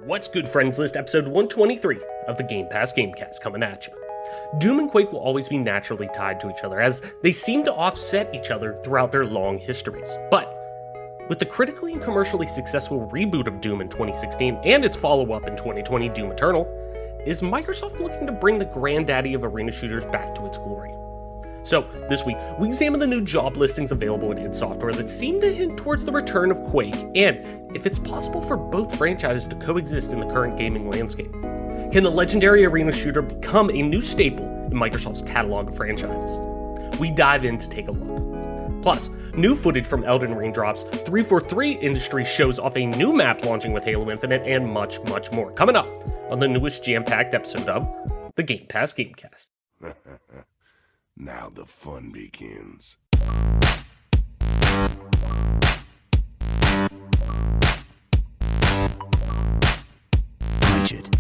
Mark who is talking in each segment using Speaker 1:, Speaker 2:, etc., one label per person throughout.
Speaker 1: What's good, friends list, episode 123 of the Gamecast coming at you. Doom and Quake will always be naturally tied to each other, as they seem to offset each other throughout their long histories. But with the critically and commercially successful reboot of Doom in 2016 and its follow-up in 2020, Doom Eternal, is Microsoft looking to bring the granddaddy of arena shooters back to its glory? So, this week, we examine the new job listings available at id Software that seem to hint towards the return of Quake, and if it's possible for both franchises to coexist in the current gaming landscape. Can the legendary arena shooter become a new staple in Microsoft's catalog of franchises? We dive in to take a look. Plus, new footage from Elden Ring drops, 343 Industries shows off a new map launching with Halo Infinite, and much, much more coming up on the newest jam-packed episode of the Gamecast.
Speaker 2: Now the fun begins.
Speaker 3: Punch it.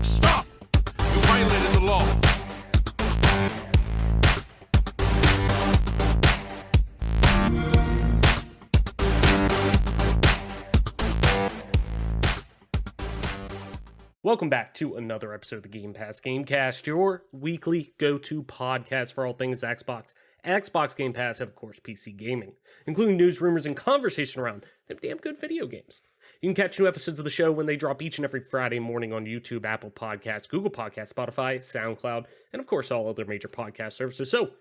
Speaker 2: Stop! You violated the law.
Speaker 1: Welcome back to another episode of the Gamecast, your weekly go-to podcast for all things Xbox Game Pass, and of course PC gaming, including news, rumors, and conversation around them damn good video games. You can catch new episodes of the show when they drop each and every Friday morning on YouTube, Apple Podcasts, Google Podcasts, Spotify, SoundCloud, and of course all other major podcast services. So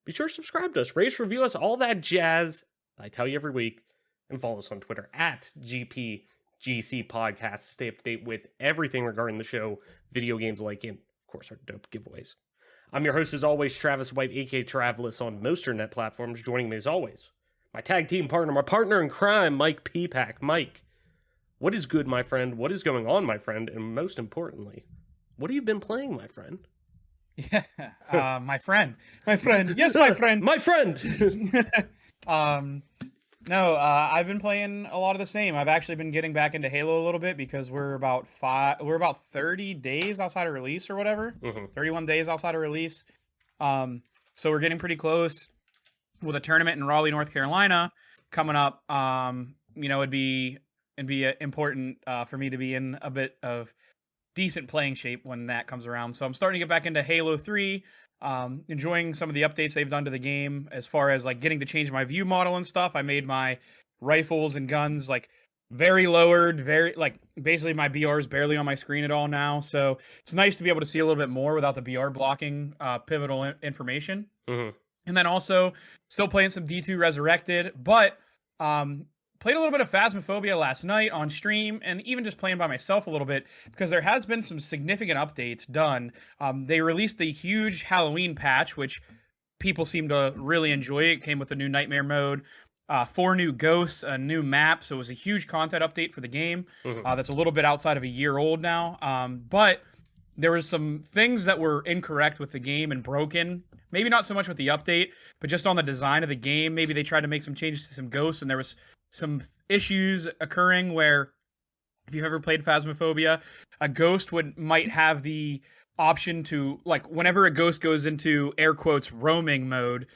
Speaker 1: be sure to subscribe to us, rate us, review us, all that jazz I tell you every week, and follow us on Twitter at GC Podcast to stay up to date with everything regarding the show, video games like, and of course our dope giveaways. I'm your host as always, Travis White, aka Travelus on most internet platforms. Joining me as always, my tag team partner, my partner in crime, Mike P-Pack. Mike, what is good, my friend? What is going on, my friend? And most importantly, what have you been playing, my friend?
Speaker 4: Yeah, my friend. Yes, my friend.
Speaker 1: My friend.
Speaker 4: No, I've been playing a lot of the same. I've actually been getting back into Halo a little bit because we're about 30 days outside of release or whatever. 31 days outside of release. So we're getting pretty close with a tournament in Raleigh, North Carolina coming up. It'd be important for me to be in a bit of decent playing shape when that comes around. So I'm starting to get back into Halo 3. Enjoying some of the updates they've done to the game as far as like getting to change my view model and stuff. I made my rifles and guns like very lowered, very like basically my BR is barely on my screen at all now. So it's nice to be able to see a little bit more without the BR blocking pivotal information. And then also still playing some D2 Resurrected, but played a little bit of Phasmophobia last night on stream, and even just playing by myself a little bit, because there has been some significant updates done. They released the huge Halloween patch, which people seem to really enjoy. It came with a new Nightmare mode, 4 new ghosts, a new map, so it was a huge content update for the game. That's a little bit outside of a year old now, but there were some things that were incorrect with the game and broken. Maybe not so much with the update, but just on the design of the game. Maybe they tried to make some changes to some ghosts, and there was some issues occurring where, if you've ever played Phasmophobia, a ghost might have the option to, like, whenever a ghost goes into air quotes roaming mode,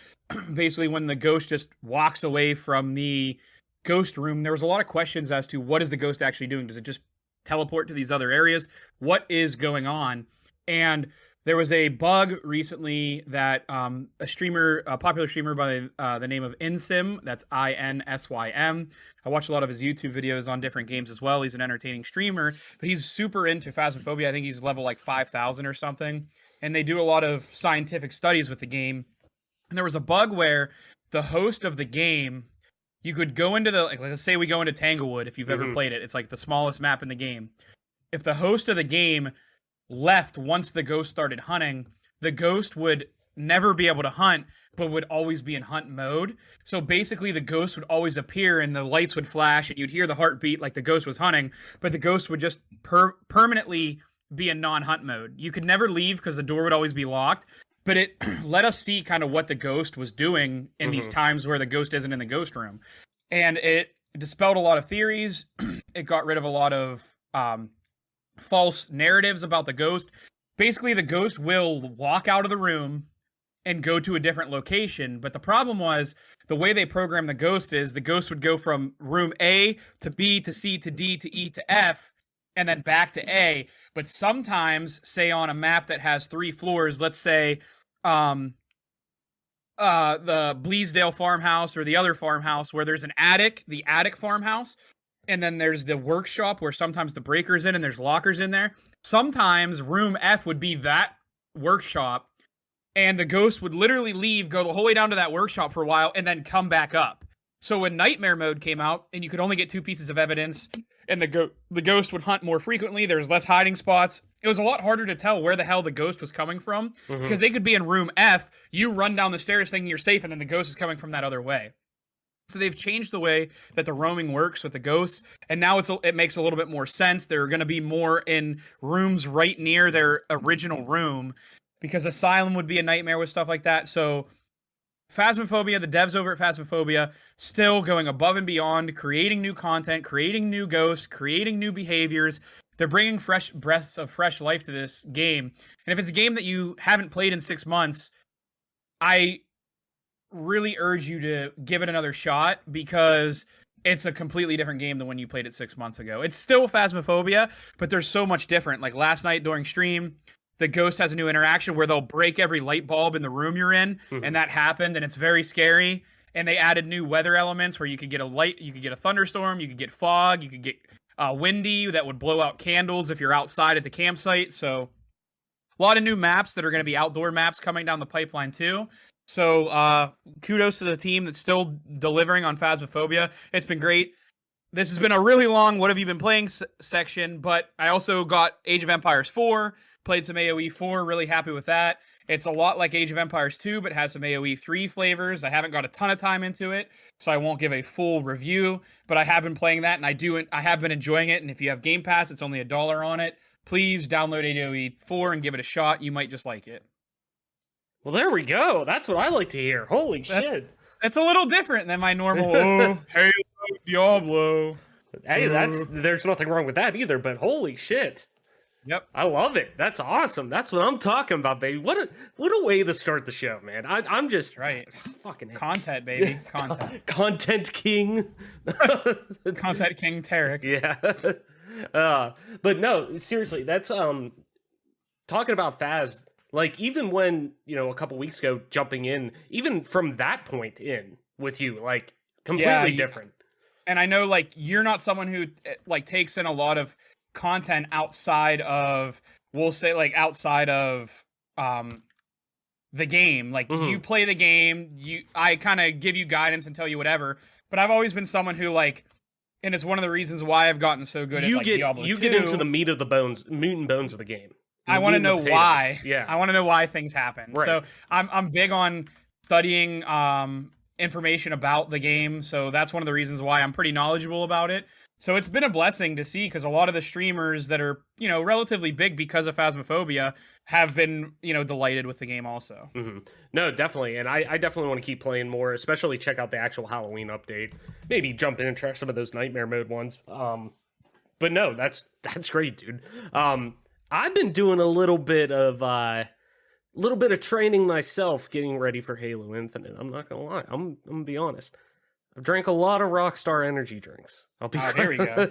Speaker 4: basically when the ghost just walks away from the ghost room, there was a lot of questions as to what is the ghost actually doing. Does it just teleport to these other areas? What is going on? And there was a bug recently that a popular streamer by the name of Insim, that's INSYM. I watch a lot of his YouTube videos on different games as well. He's an entertaining streamer, but he's super into Phasmophobia. I think he's level like 5,000 or something. And they do a lot of scientific studies with the game. And there was a bug where the host of the game, you could go into let's say we go into Tanglewood, if you've ever played it. It's like the smallest map in the game. If the host of the game left once the ghost started hunting, the ghost would never be able to hunt, but would always be in hunt mode. So basically the ghost would always appear and the lights would flash and you'd hear the heartbeat like the ghost was hunting, but the ghost would just permanently be in non-hunt mode. You could never leave because the door would always be locked, but it let us see kind of what the ghost was doing in these times where the ghost isn't in the ghost room. And it dispelled a lot of theories. It got rid of a lot of false narratives about the ghost. Basically, the ghost will walk out of the room and go to a different location. But the problem was the way they programmed the ghost is the ghost would go from room A to B to C to D to E to F and then back to A. But sometimes, say on a map that has 3 floors, let's say the Bleasdale farmhouse or the other farmhouse where there's an attic, the attic farmhouse, and then there's the workshop where sometimes the breaker's in and there's lockers in there. Sometimes room F would be that workshop, and the ghost would literally leave, go the whole way down to that workshop for a while, and then come back up. So when Nightmare Mode came out, and you could only get 2 pieces of evidence, and the ghost would hunt more frequently, there's less hiding spots, it was a lot harder to tell where the hell the ghost was coming from, because they could be in room F, you run down the stairs thinking you're safe, and then the ghost is coming from that other way. So they've changed the way that the roaming works with the ghosts, and now it makes a little bit more sense. They're going to be more in rooms right near their original room, because Asylum would be a nightmare with stuff like that. So Phasmophobia, the devs over at Phasmophobia, still going above and beyond, creating new content, creating new ghosts, creating new behaviors. They're bringing fresh breaths of fresh life to this game. And if it's a game that you haven't played in 6 months, I really urge you to give it another shot, because it's a completely different game than when you played it 6 months ago. It's still Phasmophobia, but there's so much different. Like last night during stream, the ghost has a new interaction where they'll break every light bulb in the room you're in, and that happened, and it's very scary. And they added new weather elements where you could get a light, you could get a thunderstorm, you could get fog, you could get windy that would blow out candles if you're outside at the campsite. So a lot of new maps that are going to be outdoor maps coming down the pipeline too. So kudos to the team that's still delivering on Phasmophobia. It's been great. This has been a really long what have you been playing section, but I also got Age of Empires 4, played some AoE 4, really happy with that. It's a lot like Age of Empires 2, but has some AoE 3 flavors. I haven't got a ton of time into it, so I won't give a full review, but I have been playing that, and I have been enjoying it, and if you have Game Pass, it's only $1 on it. Please download AoE 4 and give it a shot. You might just like it.
Speaker 1: Well, there we go. That's what I like to hear. Holy shit.
Speaker 4: That's a little different than my normal, Halo, Diablo.
Speaker 1: Hey, there's nothing wrong with that either, but holy shit.
Speaker 4: Yep.
Speaker 1: I love it. That's awesome. That's what I'm talking about, baby. What a way to start the show, man. I'm just
Speaker 4: right.
Speaker 1: Fucking
Speaker 4: content, baby. Content.
Speaker 1: Content king.
Speaker 4: Content king Tarek.
Speaker 1: Yeah. But no, seriously, that's talking about Phas. Like, even when, a couple weeks ago, jumping in, even from that point in with you, like, completely different.
Speaker 4: And I know, like, you're not someone who, like, takes in a lot of content outside of, we'll say, like, outside of the game. Like, you play the game, I kind of give you guidance and tell you whatever. But I've always been someone who, like, and it's one of the reasons why I've gotten so good at, like, Diablo 2.
Speaker 1: You get into the meat and bones of the game.
Speaker 4: I want to know why.
Speaker 1: Yeah.
Speaker 4: I want to know why things happen.
Speaker 1: Right.
Speaker 4: So I'm big on studying information about the game. So that's one of the reasons why I'm pretty knowledgeable about it. So it's been a blessing to see, because a lot of the streamers that are, relatively big because of Phasmophobia have been, delighted with the game also.
Speaker 1: No, definitely. And I definitely want to keep playing more, especially check out the actual Halloween update. Maybe jump in and try some of those Nightmare Mode ones. But no, that's great, dude. I've been doing a little bit of training myself, getting ready for Halo Infinite. I'm not gonna lie. I'm gonna be honest. I've drank a lot of Rockstar energy drinks. I'll be.
Speaker 4: There we go.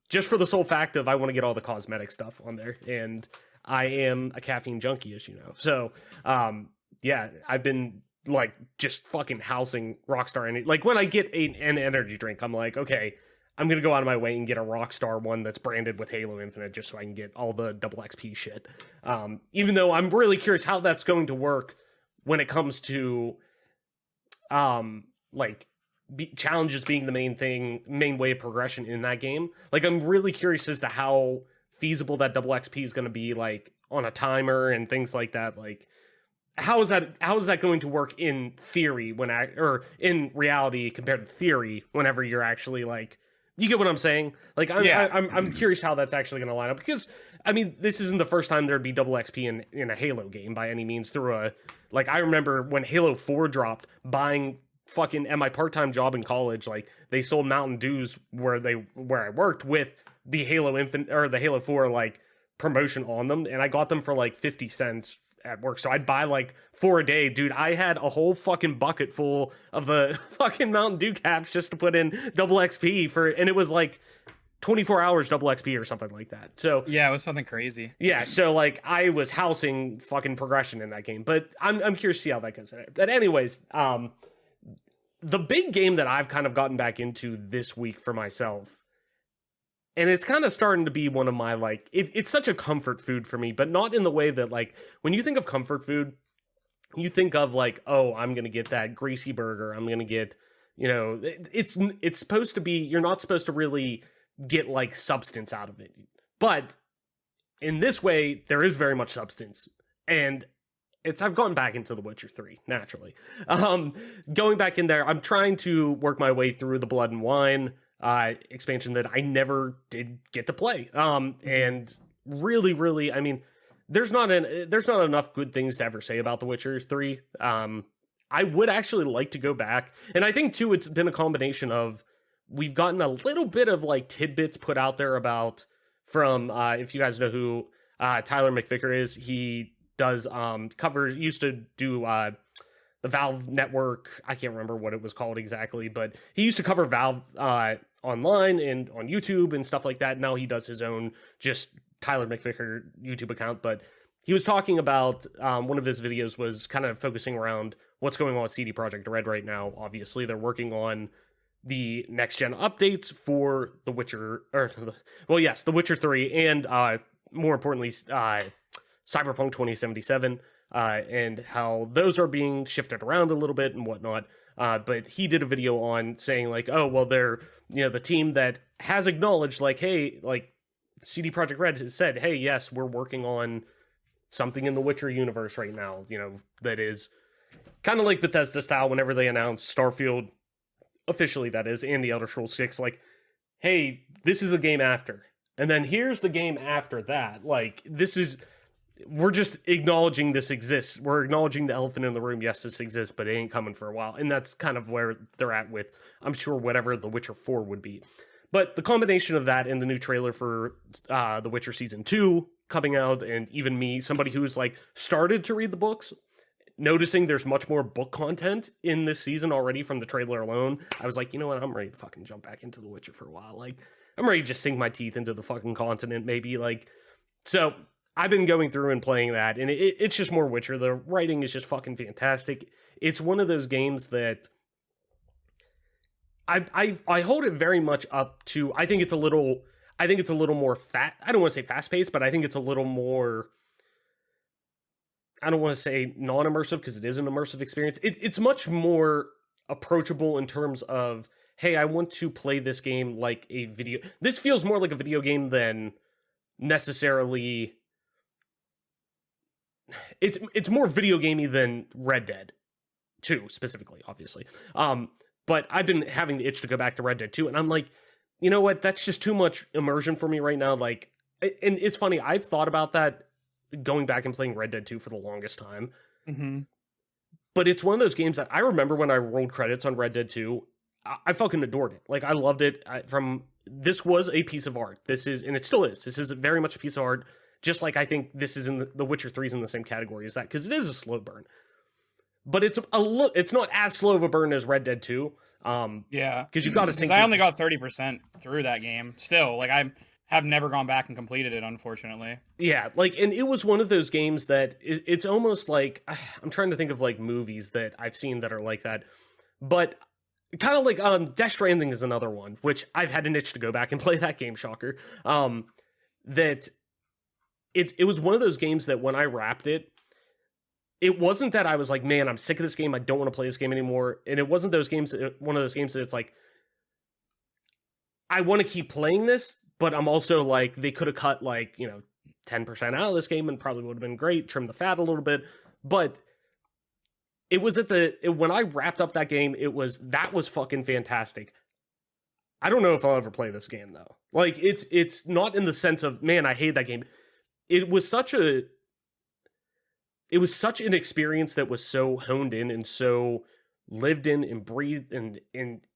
Speaker 1: Just for the sole fact of I want to get all the cosmetic stuff on there, and I am a caffeine junkie, as you know. So, yeah, I've been like just fucking housing Rockstar energy. Like when I get an energy drink, I'm like, okay, I'm going to go out of my way and get a Rockstar one that's branded with Halo Infinite just so I can get all the double XP shit. Even though I'm really curious how that's going to work when it comes to, challenges being the main way of progression in that game. Like, I'm really curious as to how feasible that double XP is going to be, like, on a timer and things like that. Like, how is that going to work in theory or in reality compared to theory whenever you're actually, like, you get what I'm saying? Like, I'm curious how that's actually going to line up, because, I mean, this isn't the first time there'd be double XP in a Halo game by any means. I remember when Halo 4 dropped, buying fucking at my part-time job in college, like, they sold Mountain Dews where I worked with the Halo Infinite or the Halo 4 like promotion on them, and I got them for like 50 cents at work. So I'd buy like 4 a day. Dude, I had a whole fucking bucket full of the fucking Mountain Dew caps just to put in double XP and it was like 24 hours double XP or something like that. So
Speaker 4: yeah, it was something crazy.
Speaker 1: yeah, so like I was housing fucking progression in that game, but I'm curious to see how that goes. But anyways, the big game that I've kind of gotten back into this week for myself, and it's kind of starting to be one of my, like, it's such a comfort food for me, but not in the way that, like, when you think of comfort food, you think of, like, oh, I'm going to get that greasy burger. I'm going to get, you know, it's supposed to be, you're not supposed to really get, like, substance out of it. But in this way, there is very much substance. And I've gone back into The Witcher 3, naturally. Going back in there, I'm trying to work my way through the Blood and Wine expansion that I never did get to play. And really, really, I mean, there's not enough good things to ever say about The Witcher 3. I would actually like to go back. And I think, too, it's been a combination of, we've gotten a little bit of, like, tidbits put out there about, from, if you guys know who Tyler McVicker is, he does used to do the Valve network. I can't remember what it was called exactly, but he used to cover Valve online and on YouTube and stuff like that. Now he does his own just Tyler McVicker YouTube account, but he was talking about one of his videos was kind of focusing around what's going on with CD Projekt Red right now. Obviously, they're working on the next gen updates for The Witcher, The Witcher 3, and more importantly, Cyberpunk 2077, and how those are being shifted around a little bit and whatnot. But he did a video on saying, like, oh, well, they're, you know, the team that has acknowledged, like, hey, like, CD Projekt Red has said, hey, yes, we're working on something in the Witcher universe right now, you know, that is kind of like Bethesda style whenever they announce Starfield, officially that is, and the Elder Scrolls 6, like, hey, this is the game after. And then here's the game after that. Like, we're just acknowledging this exists. We're acknowledging the elephant in the room. Yes, this exists, but it ain't coming for a while. And that's kind of where they're at with, I'm sure, whatever The Witcher 4 would be. But the combination of that and the new trailer for The Witcher Season 2 coming out, and even me, somebody who's, like, started to read the books, noticing there's much more book content in this season already from the trailer alone, I was like, you know what, I'm ready to fucking jump back into The Witcher for a while. Like, I'm ready to just sink my teeth into the fucking continent, maybe, like, so I've been going through and playing that, and it's just more Witcher. The writing is just fucking fantastic. It's one of those games that I hold it very much up to, I think it's a little more I don't want to say fast paced, but I think it's a little more, I don't want to say non-immersive because it is an immersive experience. It's much more approachable in terms of, hey, I want to play this game like a video. This feels more like a video game than necessarily. It's more video gamey than Red Dead 2 specifically, obviously. But I've been having the itch to go back to Red Dead 2, and I'm like, you know what? That's just too much immersion for me right now. Like, and it's funny, I've thought about that, going back and playing Red Dead 2 for the longest time.
Speaker 4: Mm-hmm.
Speaker 1: But it's one of those games that I remember when I rolled credits on Red Dead 2, I fucking adored it. Like, I loved it. This was a piece of art. This is, and it still is. This is very much a piece of art. Just like I think this is in The Witcher 3 is in the same category as that, because it is a slow burn. But it's not as slow of a burn as Red Dead 2.
Speaker 4: Yeah,
Speaker 1: because you've got to sink.
Speaker 4: I only got 30% through that game. Still, like, I have never gone back and completed it, unfortunately.
Speaker 1: Yeah, like, and it was one of those games that it's almost like, I'm trying to think of, like, movies that I've seen that are like that, but kind of like Death Stranding is another one, which I've had an itch to go back and play that game. Shocker. That it was one of those games that when I wrapped it, it wasn't that I was like, man, I'm sick of this game, I don't want to play this game anymore. And it wasn't one of those games that it's like, I want to keep playing this, but I'm also like, they could have cut, like, you know, 10% out of this game and probably would have been great, trim the fat a little bit. But it was when I wrapped up that game, that was fucking fantastic. I don't know if I'll ever play this game though. Like, it's not in the sense of, man, I hate that game. It was such an experience that was so honed in and so lived in and breathed and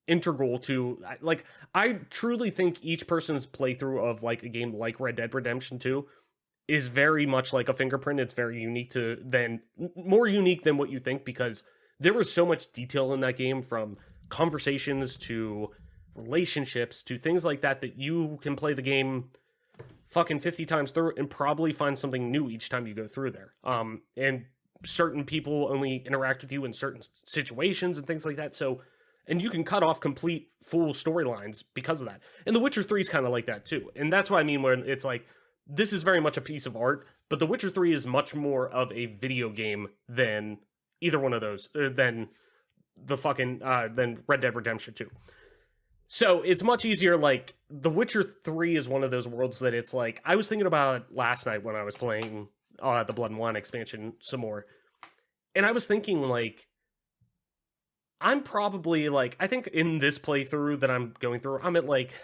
Speaker 1: integral to, like, I truly think each person's playthrough of, like, a game like Red Dead Redemption 2 is very much like a fingerprint. It's very more unique than what you think, because there was so much detail in that game, from conversations to relationships to things like that, that you can play the game fucking 50 times through and probably find something new each time you go through there. And certain people only interact with you in certain situations and things like that. So, and you can cut off complete full storylines because of that. And The Witcher 3 is kind of like that too. And that's what I mean when it's like, this is very much a piece of art, but The Witcher 3 is much more of a video game than either one of those, than than Red Dead Redemption 2. So it's much easier. Like, The Witcher 3 is one of those worlds that it's like, I was thinking about it last night when I was playing the Blood and Wine expansion some more. And I was thinking, like, I'm probably, like, I think in this playthrough that I'm going through, I'm at, like,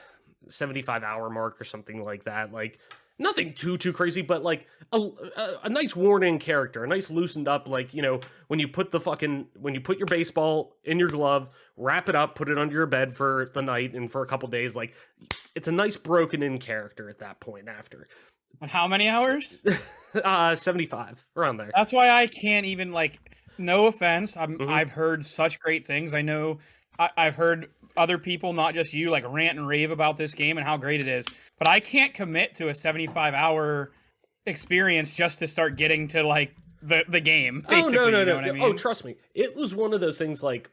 Speaker 1: 75-hour mark or something like that. Like, nothing too crazy, but, like, a nice worn-in character, a nice loosened up, like, you know, when you put your baseball in your glove, wrap it up, put it under your bed for the night and for a couple days, like, it's a nice broken-in character at that point after.
Speaker 4: And how many hours?
Speaker 1: 75, around there.
Speaker 4: That's why I can't even, like, no offense, I've heard such great things. I know I've heard other people, not just you, like, rant and rave about this game and how great it is, but I can't commit to a 75-hour experience just to start getting to, like, the game, basically.
Speaker 1: Oh, no.
Speaker 4: You know what I mean?
Speaker 1: Oh, trust me. It was one of those things, like,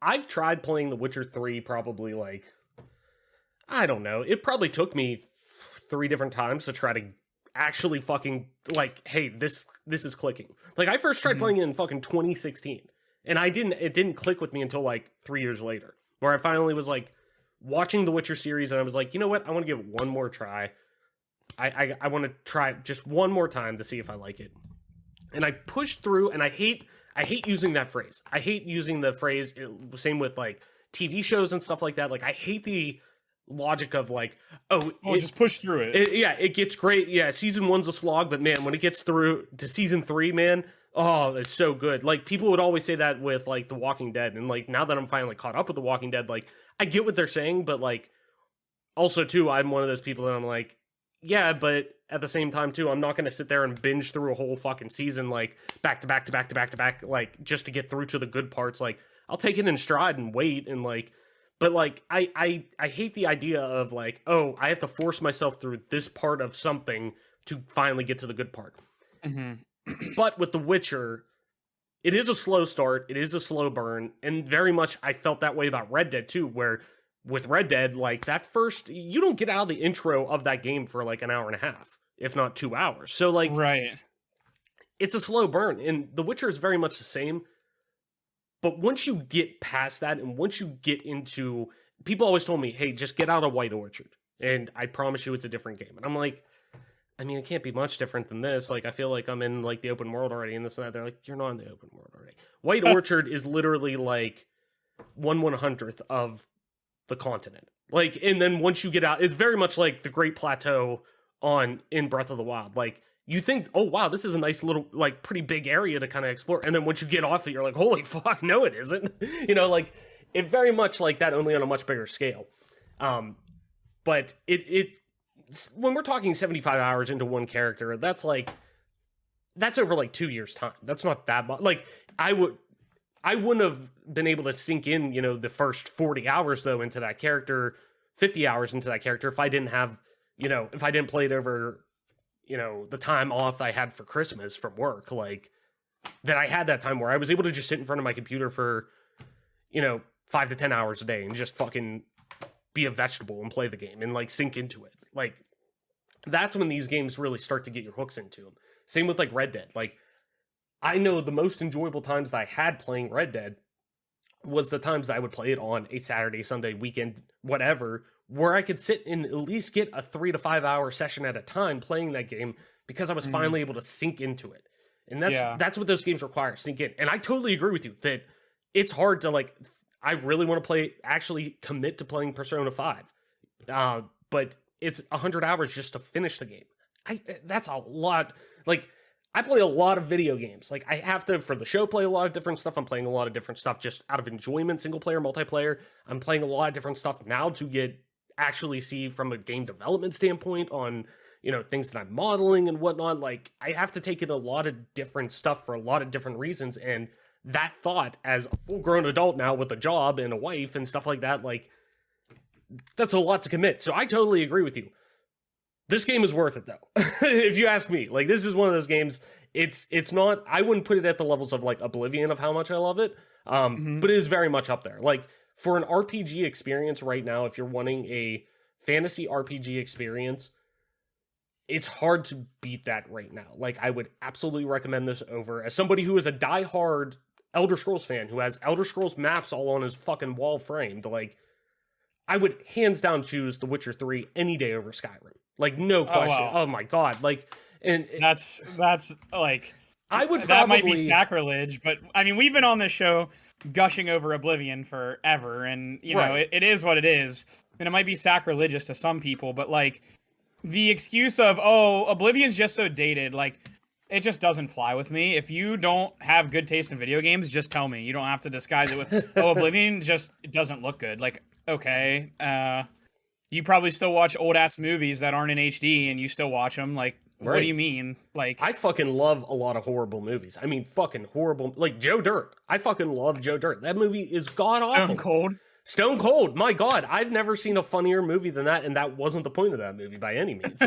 Speaker 1: I've tried playing The Witcher 3 probably, like, I don't know. It probably took me 3 different times to try to actually fucking, like, hey, this is clicking. Like, I first tried playing it in fucking 2016, and it didn't click with me until, like, 3 years later, where I finally was, like, watching the Witcher series, and I was like, you know what? I want to give it one more try. I want to try it just one more time to see if I like it. And I pushed through, and I hate using that phrase. I hate using the phrase, same with, like, TV shows and stuff like that. Like, I hate the logic of, like,
Speaker 4: just push through it.
Speaker 1: It gets great. Yeah, season 1's a slog, but man, when it gets through to season 3, man, oh, it's so good. Like, people would always say that with, like, The Walking Dead, and, like, now that I'm finally caught up with The Walking Dead, like, I get what they're saying, but, like, also too, I'm one of those people that I'm like, yeah, but at the same time too, I'm not going to sit there and binge through a whole fucking season, like, back to back to back to back to back, like, just to get through to the good parts. Like, I'll take it in stride and wait, and, like, but, like, I hate the idea of, like, oh, I have to force myself through this part of something to finally get to the good part. But with The Witcher, it is a slow start, it is a slow burn, and very much I felt that way about Red Dead too, where with Red Dead, like, that first, you don't get out of the intro of that game for, like, an hour and a half, if not 2 hours. So, like,
Speaker 4: right,
Speaker 1: it's a slow burn, and The Witcher is very much the same. But once you get past that, and once you get into, people always told me, hey, just get out of White Orchard, and I promise you it's a different game. And I'm like, I mean, it can't be much different than this. Like, I feel like I'm in, like, the open world already, and this and that. They're like, you're not in the open world already. White Orchard is literally, like, 1/100th of the continent. Like, and then once you get out, it's very much like the Great Plateau in Breath of the Wild. Like, you think, oh, wow, this is a nice little, like, pretty big area to kind of explore. And then once you get off it, you're like, holy fuck, no, it isn't. You know, like, it very much like that, only on a much bigger scale. But when we're talking 75 hours into one character, that's over, like, 2 years' time. That's not that much. Like, I wouldn't have been able to sink in, you know, the first 40 hours, though, into that character, 50 hours into that character, if I didn't have, you know, if I didn't play it over, you know, the time off I had for Christmas from work, like, that I had that time where I was able to just sit in front of my computer for, you know, 5 to 10 hours a day and just fucking be a vegetable and play the game and, like, sink into it. Like, that's when these games really start to get your hooks into them. Same with, like, Red Dead. Like, I know the most enjoyable times that I had playing Red Dead was the times that I would play it on a Saturday, Sunday, weekend, whatever, where I could sit and at least get a 3 to 5 hour session at a time playing that game because I was finally able to sink into it. And that's what those games require, sink in. And I totally agree with you that it's hard to, like, I really want to actually commit to playing Persona 5. But it's 100 hours just to finish the game. That's a lot. Like, I play a lot of video games. Like, I have to, for the show, play a lot of different stuff. I'm playing a lot of different stuff just out of enjoyment, single player, multiplayer. I'm playing a lot of different stuff now to actually see from a game development standpoint on, things that I'm modeling and whatnot. Like, I have to take in a lot of different stuff for a lot of different reasons. And that thought, as a full-grown adult now with a job and a wife and stuff like that, like, that's a lot to commit. So I totally agree with you. This game is worth it, though. If you ask me, like, this is one of those games. It's not, I wouldn't put it at the levels of like Oblivion of how much I love it. But it is very much up there. Like, for an RPG experience right now, if you're wanting a fantasy RPG experience, it's hard to beat that right now. Like, I would absolutely recommend this over, as somebody who is a diehard Elder Scrolls fan, who has Elder Scrolls maps all on his fucking wall framed, like, I would hands down choose The Witcher 3 any day over Skyrim. Like, no question. Oh my god. Like, and
Speaker 4: that's like,
Speaker 1: I would probably,
Speaker 4: that might be sacrilege, but I mean, we've been on this show gushing over Oblivion forever, and you know, it is what it is, and it might be sacrilegious to some people, but like, the excuse of, oh, Oblivion's just so dated, like, it just doesn't fly with me. If you don't have good taste in video games, just tell me. You don't have to disguise it with, oh, Oblivion just, it doesn't look good. Like, okay, you probably still watch old ass movies that aren't in HD, and you still watch them. Like, what do you mean? Like,
Speaker 1: I fucking love a lot of horrible movies. I mean, fucking horrible. Like, Joe Dirt. I fucking love Joe Dirt. That movie is god awful.
Speaker 4: Stone Cold.
Speaker 1: Stone Cold. My god, I've never seen a funnier movie than that, and that wasn't the point of that movie by any means.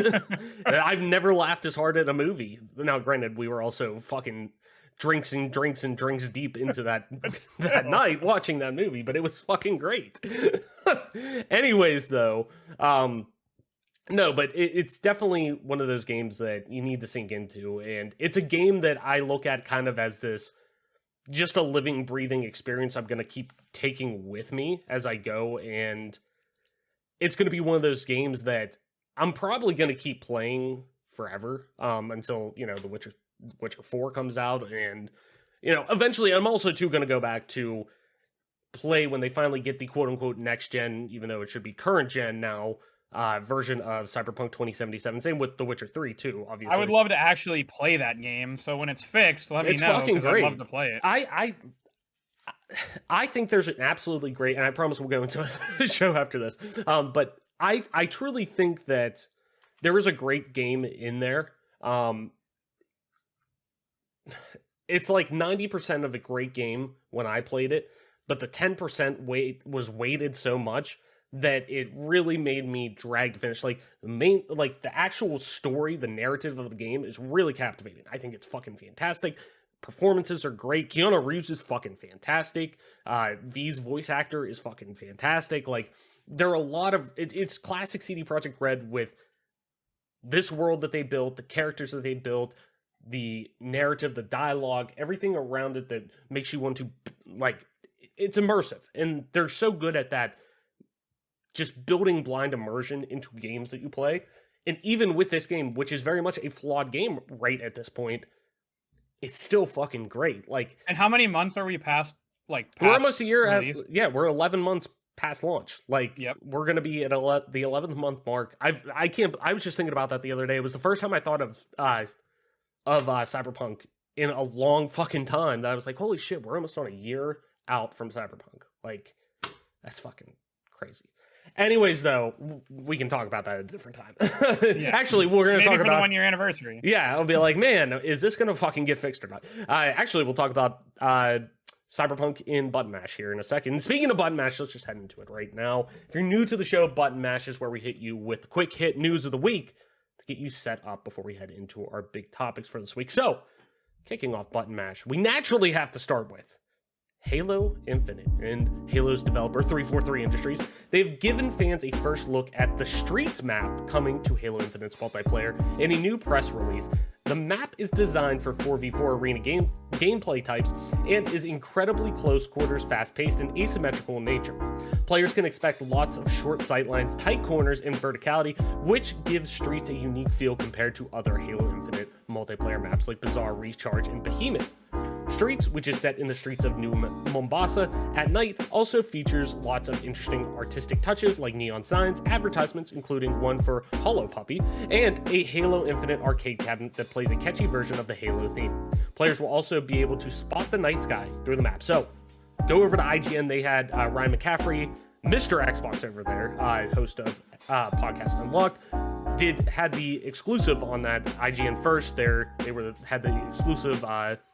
Speaker 1: I've never laughed as hard at a movie. Now, granted, we were also fucking drinks deep into that night watching that movie, but it was fucking great. Anyways, though, no, but it's definitely one of those games that you need to sink into, and it's a game that I look at kind of as this, just a living, breathing experience I'm going to keep taking with me as I go, and it's going to be one of those games that I'm probably going to keep playing forever, until, The Witcher 4 comes out, and, eventually I'm also, too, going to go back to play when they finally get the quote-unquote next-gen, even though it should be current-gen now, version of Cyberpunk 2077. Same with The Witcher 3 too, obviously.
Speaker 4: I would love to actually play that game, so when it's fixed, let me know, because I'd love to play it.
Speaker 1: I think there's an absolutely great, and I promise we'll go into a show after this, but I truly think that there is a great game in there. It's like 90% of a great game when I played it, but the 10% was weighted so much that it really made me drag to finish. Like, the actual story, the narrative of the game is really captivating. I think it's fucking fantastic. Performances are great. Keanu Reeves is fucking fantastic. V's voice actor is fucking fantastic. Like, there are a lot of... It's classic CD Projekt Red with this world that they built, the characters that they built, the narrative, the dialogue, everything around it that makes you want to... Like, it's immersive. And they're so good at that, just building blind immersion into games that you play. And even with this game, which is very much a flawed game right at this point, it's still fucking great. Like,
Speaker 4: and how many months are we past? Like,
Speaker 1: we're almost a year. We're 11 months past launch. Like,
Speaker 4: yep.
Speaker 1: We're gonna be at the 11th month mark. I was just thinking about that the other day. It was the first time I thought of Cyberpunk in a long fucking time. That I was like, holy shit, we're almost on a year out from Cyberpunk. Like, that's fucking crazy. Anyways, though, we can talk about that at a different time. Yeah. Actually, we're going to talk about
Speaker 4: the 1 year anniversary.
Speaker 1: Yeah, I'll be like, man, is this going to fucking get fixed or not? Actually, we'll talk about Cyberpunk in Button Mash here in a second. Speaking of Button Mash, let's just head into it right now. If you're new to the show, Button Mash is where we hit you with the quick hit news of the week to get you set up before we head into our big topics for this week. So, kicking off Button Mash, we naturally have to start with Halo Infinite and Halo's developer 343 Industries. They've given fans a first look at the Streets map coming to Halo Infinite's multiplayer in a new press release. The map is designed for 4v4 arena gameplay types and is incredibly close quarters, fast-paced, and asymmetrical in nature. Players can expect lots of short sightlines, tight corners, and verticality, which gives Streets a unique feel compared to other Halo Infinite multiplayer maps like Bazaar, Recharge, and Behemoth. Streets, which is set in the streets of New Mombasa at night, also features lots of interesting artistic touches like neon signs, advertisements, including one for Holo Puppy, and a Halo Infinite arcade cabinet that plays a catchy version of the Halo theme. Players will also be able to spot the night sky through the map. So, go over to IGN. They had Ryan McCaffrey, Mr. Xbox over there, host of Podcast Unlocked, had the exclusive on that IGN first. They had the exclusive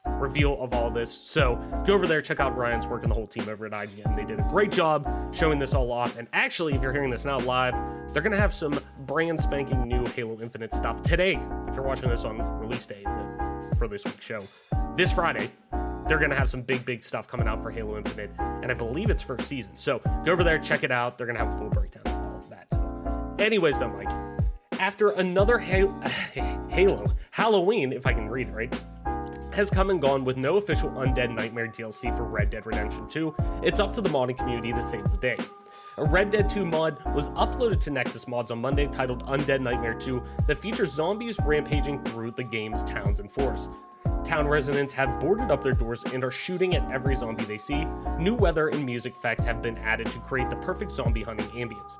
Speaker 1: reveal of all this. So go over there, check out Ryan's work and the whole team over at IGN. They did a great job showing this all off. And actually, if you're hearing this now live, they're gonna have some brand spanking new Halo Infinite stuff today. If you're watching this on release day for this week's show, this Friday, they're gonna have some big stuff coming out for Halo Infinite, and I believe it's first season. So go over there, check it out. They're gonna have a full breakdown of all of that. So, anyways, though, Mike. After another Halloween, if I can read it right, has come and gone with no official Undead Nightmare DLC for Red Dead Redemption 2, it's up to the modding community to save the day. A Red Dead 2 mod was uploaded to Nexus Mods on Monday titled Undead Nightmare 2 that features zombies rampaging through the game's towns and forests. Town residents have boarded up their doors and are shooting at every zombie they see. New weather and music effects have been added to create the perfect zombie hunting ambience.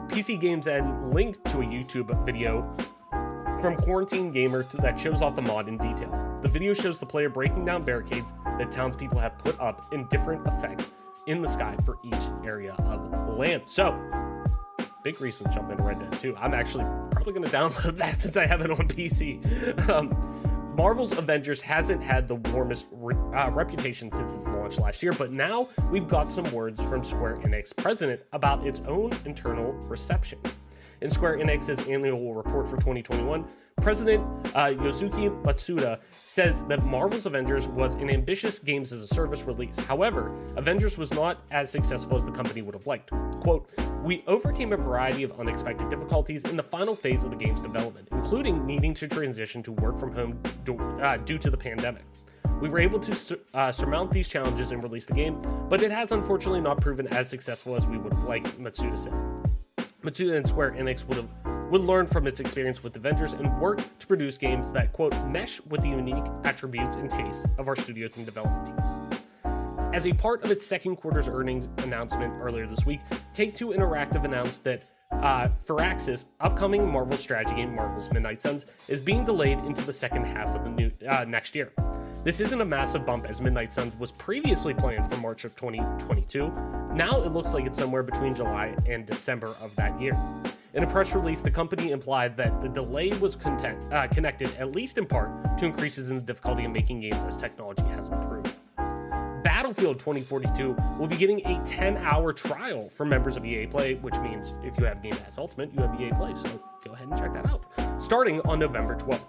Speaker 1: PC Games End linked to a YouTube video from Quarantine Gamer that shows off the mod in detail. The video shows the player breaking down barricades that townspeople have put up in different effects in the sky for each area of land. So, big reason to jump into Red Dead 2. I'm actually probably going to download that since I have it on PC. Marvel's Avengers hasn't had the warmest reputation since its launch last year, but now we've got some words from Square Enix president about its own internal reception. In Square Enix's annual report for 2021, President Yosuke Matsuda says that Marvel's Avengers was an ambitious games as a service release. However, Avengers was not as successful as the company would have liked. Quote, "We overcame a variety of unexpected difficulties in the final phase of the game's development, including needing to transition to work from home due to the pandemic. We were able to surmount these challenges and release the game, but it has unfortunately not proven as successful as we would have liked," Matsuda said. Matsuda and Square Enix would learn from its experience with Avengers and work to produce games that, quote, "mesh with the unique attributes and tastes of our studios and development teams." As a part of its second quarter's earnings announcement earlier this week, Take-Two Interactive announced that Firaxis' upcoming Marvel strategy game, Marvel's Midnight Suns, is being delayed into the second half of the next year. This isn't a massive bump as Midnight Suns was previously planned for March of 2022. Now it looks like it's somewhere between July and December of that year. In a press release, the company implied that the delay was connected, at least in part, to increases in the difficulty of making games as technology has improved. Battlefield 2042 will be getting a 10-hour trial for members of EA Play, which means if you have Game Pass Ultimate, you have EA Play, so go ahead and check that out. Starting on November 12th.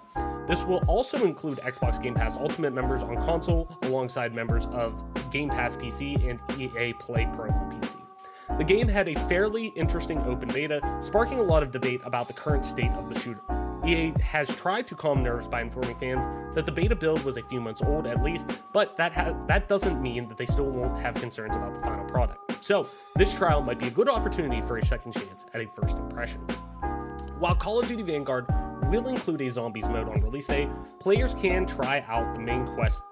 Speaker 1: This will also include Xbox Game Pass Ultimate members on console, alongside members of Game Pass PC and EA Play Pro on PC. The game had a fairly interesting open beta, sparking a lot of debate about the current state of the shooter. EA has tried to calm nerves by informing fans that the beta build was a few months old at least, but that doesn't mean that they still won't have concerns about the final product. So, this trial might be a good opportunity for a second chance at a first impression. While Call of Duty Vanguard will include a zombies mode on release day, players can try out the main quest,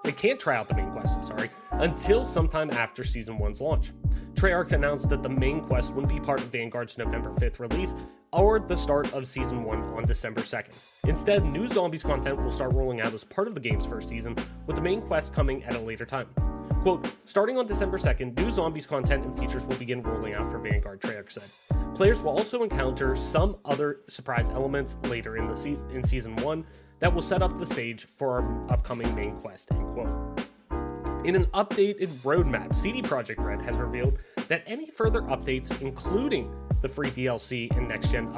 Speaker 1: until sometime after Season 1's launch. Treyarch announced that the main quest wouldn't be part of Vanguard's November 5th release, or the start of Season 1 on December 2nd. Instead, new zombies content will start rolling out as part of the game's first season, with the main quest coming at a later time. Quote, "Starting on December 2nd, new zombies content and features will begin rolling out for Vanguard," Treyarch said. Players will also encounter some other surprise elements later in Season 1 that will set up the stage for our upcoming main quest, end quote. In an updated roadmap, CD Projekt Red has revealed that any further updates, including the free DLC and next-gen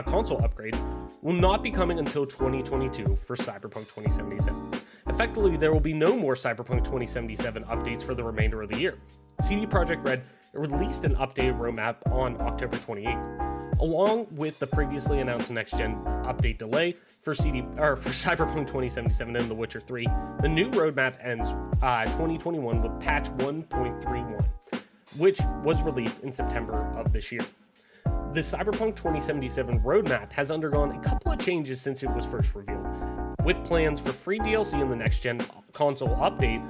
Speaker 1: console upgrades, will not be coming until 2022 for Cyberpunk 2077. Effectively, there will be no more Cyberpunk 2077 updates for the remainder of the year. CD Projekt Red released an updated roadmap on October 28th. Along with the previously announced next-gen update delay for Cyberpunk 2077 and The Witcher 3, the new roadmap ends 2021 with patch 1.31, which was released in September of this year. The Cyberpunk 2077 roadmap has undergone a couple of changes since it was first revealed, with plans for free DLC in the next-gen console update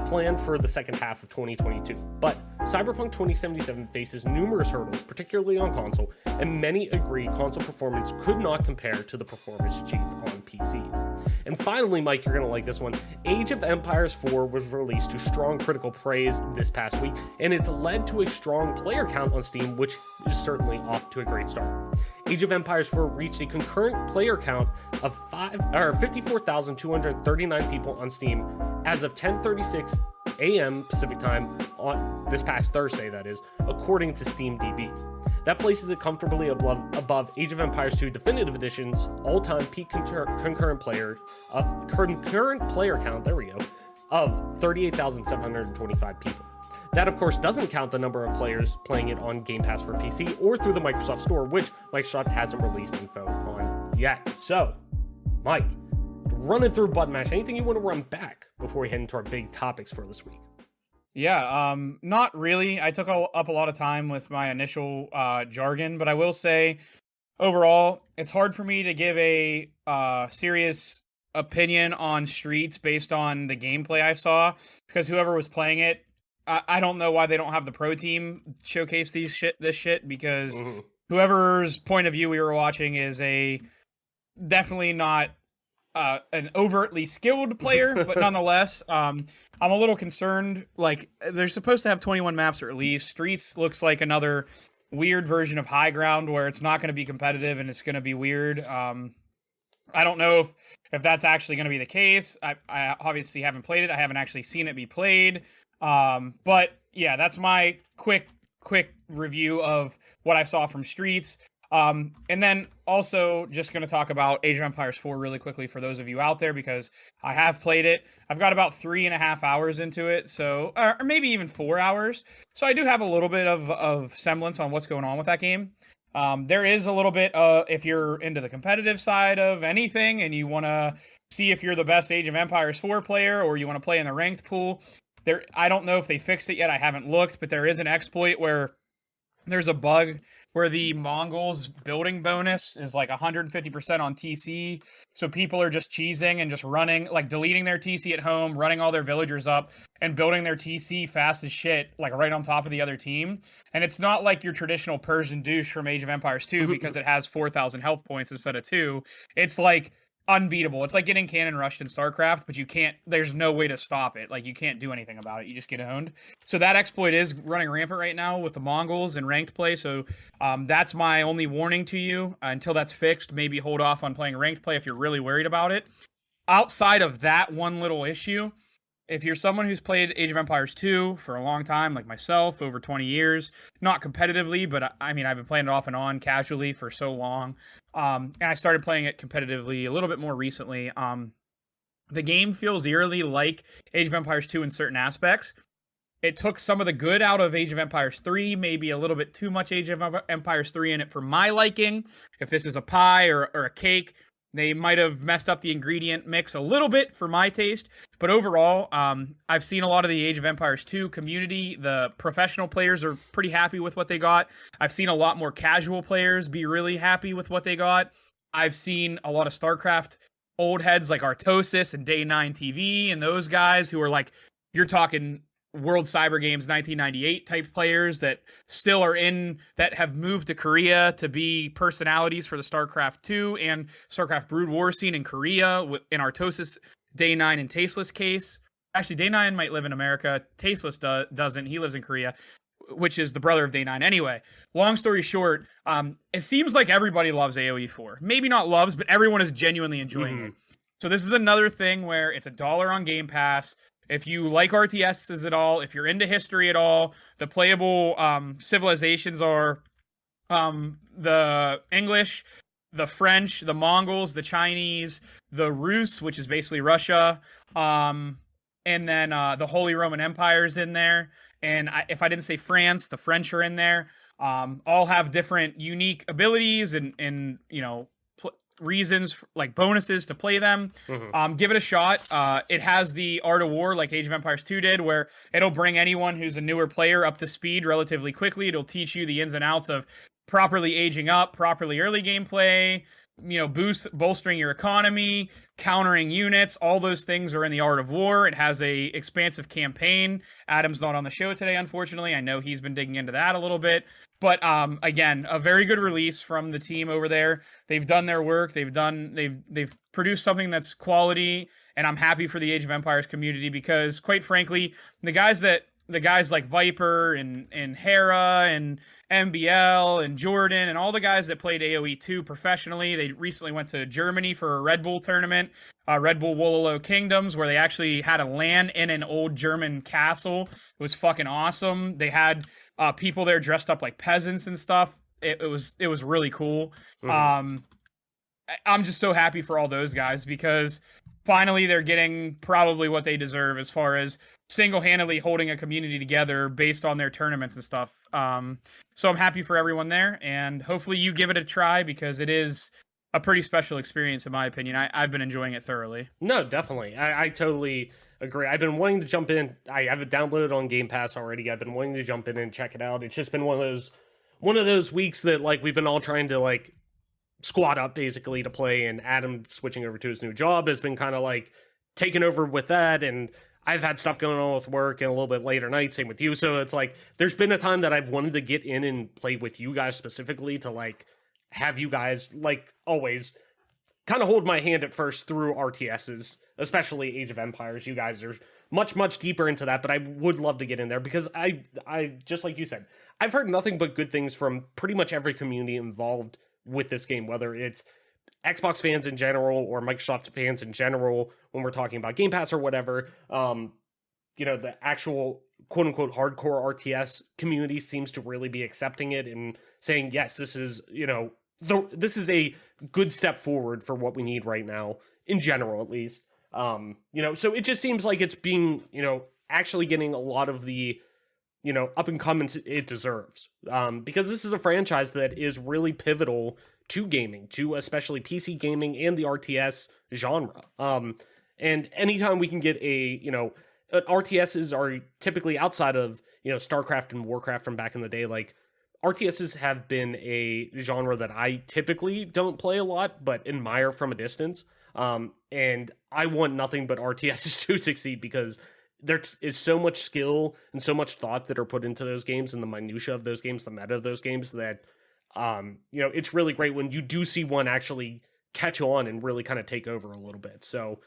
Speaker 1: planned for the second half of 2022. But Cyberpunk 2077 faces numerous hurdles, particularly on console, and many agree console performance could not compare to the performance achieved on PC. And finally, Mike, you're going to like this one. Age of Empires 4 was released to strong critical praise this past week, and it's led to a strong player count on Steam, which is certainly off to a great start. Age of Empires 4 reached a concurrent player count of 54,239 people on Steam as of 10:36 a.m. Pacific time on this past Thursday, that is, according to SteamDB. That places it comfortably above Age of Empires 2 Definitive Edition's all-time peak concurrent player count, there we go, of 38,725 people. That, of course, doesn't count the number of players playing it on Game Pass for PC or through the Microsoft Store, which Microsoft hasn't released info on yet. So, Mike, running through Button Mash, anything you want to run back before we head into our big topics for this week?
Speaker 4: Yeah, not really. I took up a lot of time with my initial jargon, but I will say, overall, it's hard for me to give a serious opinion on Streets based on the gameplay I saw, because whoever was playing it, I don't know why they don't have the pro team showcase this shit, because whoever's point of view we were watching is definitely not an overtly skilled player, but nonetheless, I'm a little concerned. Like, they're supposed to have 21 maps at release. Streets looks like another weird version of High Ground where it's not going to be competitive and it's going to be weird. I don't know if that's actually going to be the case. I obviously haven't played it. I haven't actually seen it be played. But yeah, that's my quick review of what I saw from Streets. And then also just going to talk about Age of Empires 4 really quickly for those of you out there, because I have played it. I've got about 3.5 hours into it, so or maybe even 4 hours. So I do have a little bit of semblance on what's going on with that game. There is a little bit, if you're into the competitive side of anything and you want to see if you're the best Age of Empires 4 player or you want to play in the ranked pool. I don't know if they fixed it yet. I haven't looked, but there is an exploit where there's a bug where the Mongols building bonus is like 150% on TC. So people are just cheesing and just running, like deleting their TC at home, running all their villagers up and building their TC fast as shit, like right on top of the other team. And it's not like your traditional Persian douche from Age of Empires 2 because it has 4,000 health points instead of 2. It's like unbeatable. It's like getting cannon rushed in StarCraft, but there's no way to stop it. Like, you can't do anything about it. You just get owned. So that exploit is running rampant right now with the Mongols in ranked play. So that's my only warning to you. Until that's fixed, maybe hold off on playing ranked play if you're really worried about it. Outside of that one little issue, if you're someone who's played Age of Empires 2 for a long time, like myself, over 20 years, not competitively, but I mean, I've been playing it off and on casually for so long. And I started playing it competitively a little bit more recently. The game feels eerily like Age of Empires 2 in certain aspects. It took some of the good out of Age of Empires 3, maybe a little bit too much Age of Empires 3 in it for my liking. If this is a pie or a cake, they might have messed up the ingredient mix a little bit for my taste. But overall, I've seen a lot of the Age of Empires 2 community. The professional players are pretty happy with what they got. I've seen a lot more casual players be really happy with what they got. I've seen a lot of StarCraft old heads like Artosis and Day 9 TV and those guys who are like, you're talking World Cyber Games 1998 type players that still are that have moved to Korea to be personalities for the StarCraft 2 and StarCraft Brood War scene in Korea, in Artosis, Day 9, and Tasteless case. Actually, Day 9 might live in America. Tasteless doesn't. He lives in Korea, which is the brother of Day 9. Anyway, long story short, it seems like everybody loves AoE 4. Maybe not loves, but everyone is genuinely enjoying it. So this is another thing where it's $1 on Game Pass. If you like RTSs at all, if you're into history at all, the playable civilizations are the English, the French, the Mongols, the Chinese, the Rus, which is basically Russia, and then the Holy Roman Empire is in there. And if I didn't say France, the French are in there. All have different unique abilities and reasons, like bonuses to play them. Give it a shot. It has the Art of War like Age of Empires 2 did, where it'll bring anyone who's a newer player up to speed relatively quickly. It'll teach you the ins and outs of properly aging up, properly early gameplay, bolstering your economy, countering units. All those things are in the Art of War. It has a expansive campaign. Adam's not on the show today, unfortunately. I know he's been digging into that a little bit. But again, a very good release from the team over there. They've done their work. They've produced something that's quality, and I'm happy for the Age of Empires community because, quite frankly, the guys that the guys like Viper and Hera and MBL and Jordan and all the guys that played AoE 2 professionally. They recently went to Germany for a Red Bull tournament, Red Bull Wololo Kingdoms, where they actually had a LAN in an old German castle. It was fucking awesome. They had people there dressed up like peasants and stuff. It was really cool. I'm just so happy for all those guys because finally they're getting probably what they deserve as far as single-handedly holding a community together based on their tournaments and stuff. So I'm happy for everyone there, and hopefully you give it a try because it is a pretty special experience in my opinion. I've been enjoying it thoroughly.
Speaker 1: No, definitely. I totally agree. I've been wanting to jump in. I have it downloaded on Game Pass already. I've been wanting to jump in and check it out. It's just been one of those weeks that like we've been all trying to like squad up basically to play, and Adam switching over to his new job has been kind of like taken over with that, and I've had stuff going on with work and a little bit later night, same with you. So it's like there's been a time that I've wanted to get in and play with you guys specifically to like have you guys like always kind of hold my hand at first through RTSs, especially Age of Empires. You guys are much deeper into that, but I would love to get in there because I just like you said, I've heard nothing but good things from pretty much every community involved with this game, whether it's Xbox fans in general or Microsoft fans in general when we're talking about Game Pass or whatever. The actual quote-unquote hardcore RTS community seems to really be accepting it and saying, yes, this is, this is a good step forward for what we need right now, in general at least. So it just seems like it's being, actually getting a lot of the, up and coming it deserves. Because this is a franchise that is really pivotal to gaming, to especially PC gaming and the RTS genre. And anytime we can get RTSs are typically outside of, StarCraft and Warcraft from back in the day, like RTSs have been a genre that I typically don't play a lot, but admire from a distance. And I want nothing but RTSs to succeed because there is so much skill and so much thought that are put into those games and the minutia of those games, the meta of those games that, it's really great when you do see one actually catch on and really kind of take over a little bit. So,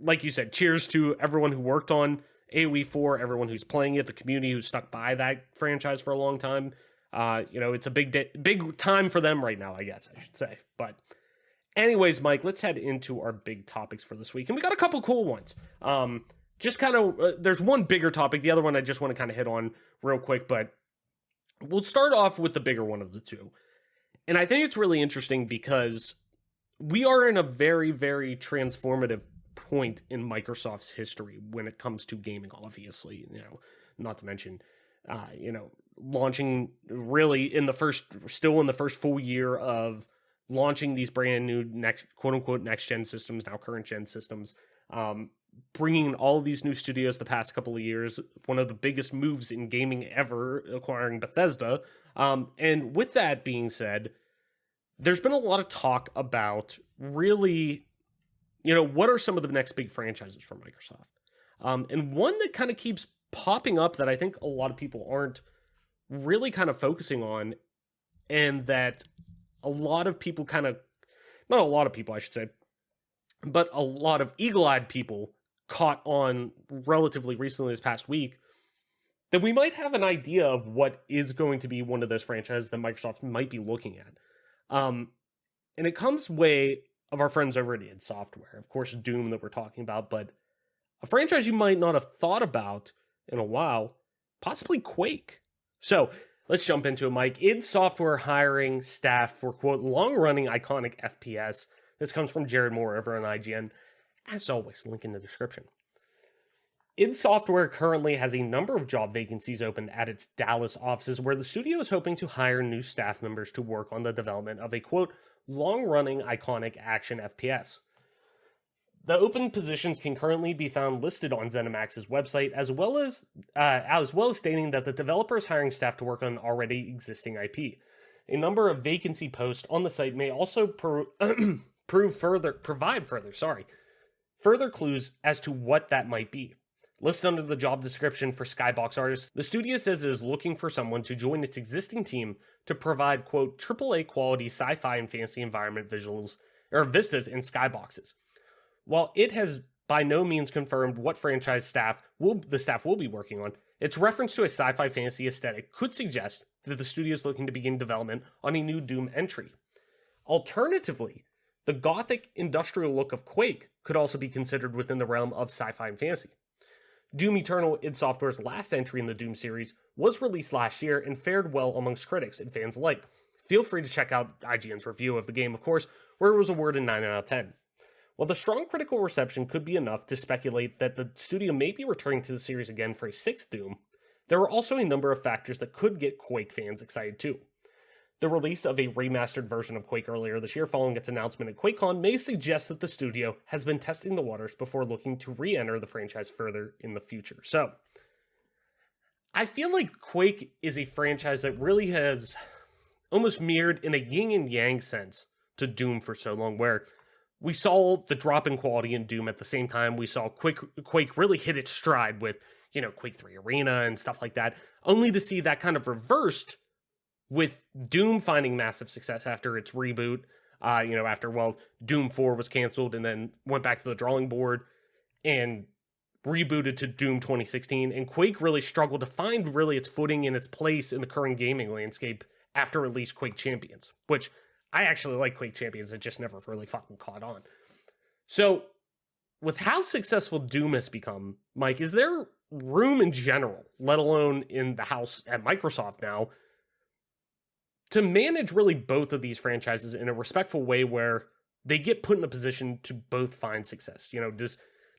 Speaker 1: like you said, cheers to everyone who worked on AoE 4, everyone who's playing it, the community who's stuck by that franchise for a long time. It's a big time for them right now, I guess I should say. But anyways, Mike, let's head into our big topics for this week. And we got a couple cool ones. Just kind of, there's one bigger topic. The other one I just want to kind of hit on real quick, but we'll start off with the bigger one of the two. And I think it's really interesting because we are in a very, very transformative point in Microsoft's history when it comes to gaming, obviously, not to mention, launching really still in the first full year of launching these brand new quote unquote next gen systems, now current gen systems, bringing all of these new studios the past couple of years, one of the biggest moves in gaming ever, acquiring Bethesda. And with that being said, there's been a lot of talk about really, what are some of the next big franchises for Microsoft? And one that kind of keeps popping up that I think a lot of people aren't really kind of focusing on, and that a lot of people not a lot of people, I should say, but a lot of eagle-eyed people caught on relatively recently this past week, that we might have an idea of what is going to be one of those franchises that Microsoft might be looking at. And it comes way of our friends over at id Software. Of course, Doom that we're talking about, but a franchise you might not have thought about in a while, possibly Quake. So let's jump into it, Mike. id Software hiring staff for, quote, long-running iconic FPS. This comes from Jared Moore over on IGN. As always, link in the description. id Software currently has a number of job vacancies open at its Dallas offices, where the studio is hoping to hire new staff members to work on the development of a, quote, long-running iconic action FPS. The open positions can currently be found listed on ZeniMax's website, as well as stating that the developer is hiring staff to work on already existing IP. A number of vacancy posts on the site may also provide further clues as to what that might be. Listed under the job description for Skybox Artists, the studio says it is looking for someone to join its existing team to provide, quote, AAA quality sci-fi and fantasy environment visuals or vistas in skyboxes. While it has by no means confirmed what franchise the staff will be working on, its reference to a sci-fi fantasy aesthetic could suggest that the studio is looking to begin development on a new Doom entry. Alternatively, the gothic industrial look of Quake could also be considered within the realm of sci-fi and fantasy. Doom Eternal, id Software's last entry in the Doom series, was released last year and fared well amongst critics and fans alike. Feel free to check out IGN's review of the game, of course, where it was awarded 9 out of 10. While the strong critical reception could be enough to speculate that the studio may be returning to the series again for a sixth Doom, there are also a number of factors that could get Quake fans excited too. The release of a remastered version of Quake earlier this year following its announcement at QuakeCon may suggest that the studio has been testing the waters before looking to re-enter the franchise further in the future. So, I feel like Quake is a franchise that really has almost mirrored in a yin and yang sense to Doom for so long, where we saw the drop in quality in Doom at the same time we saw Quake really hit its stride with, Quake 3 Arena and stuff like that, only to see that kind of reversed with Doom finding massive success after its reboot, after Doom 4 was canceled and then went back to the drawing board and rebooted to Doom 2016, and Quake really struggled to find really its footing and its place in the current gaming landscape after released Quake Champions, which I actually like Quake Champions, it just never really fucking caught on. So, with how successful Doom has become, Mike, is there room in general, let alone in the house at Microsoft now, to manage really both of these franchises in a respectful way where they get put in a position to both find success?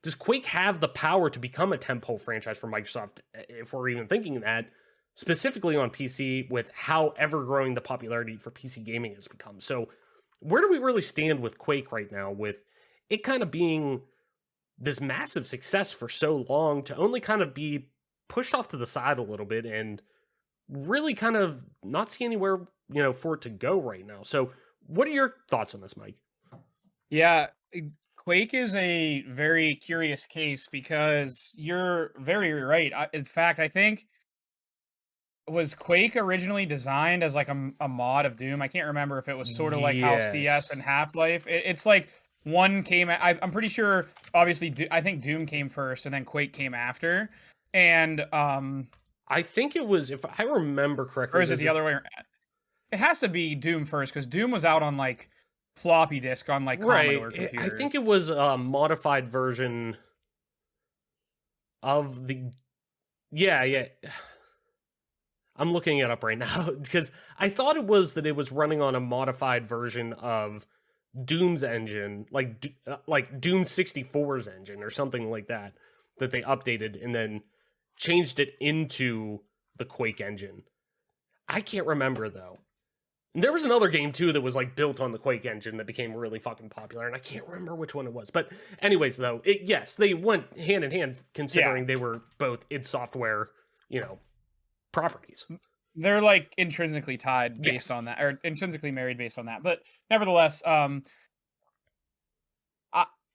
Speaker 1: Does Quake have the power to become a tentpole franchise for Microsoft, if we're even thinking that, specifically on PC, with how ever-growing the popularity for PC gaming has become? So where do we really stand with Quake right now, with it kind of being this massive success for so long to only kind of be pushed off to the side a little bit and really kind of not see anywhere, for it to go right now? So what are your thoughts on this, Mike?
Speaker 4: Yeah, Quake is a very curious case because you're very right. In fact, I think, was Quake originally designed as like a mod of Doom? I can't remember if it was sort of like how CS and Half-Life. It's like one came. I'm pretty sure. Obviously, I think Doom came first, and then Quake came after. And
Speaker 1: I think it was, if I remember correctly,
Speaker 4: or is it the other way around? It has to be Doom first because Doom was out on like floppy disk on like Commodore computers.
Speaker 1: I think it was a modified version of the. Yeah. I'm looking it up right now because I thought it was that it was running on a modified version of Doom's engine, like Doom 64's engine or something like that they updated and then changed it into the Quake engine. I can't remember though. And there was another game too that was like built on the Quake engine that became really fucking popular, and I can't remember which one it was. But anyways, though, yes, they went hand in hand considering they were both id Software, properties.
Speaker 4: They're like intrinsically tied based on that, or intrinsically married based on that. But nevertheless,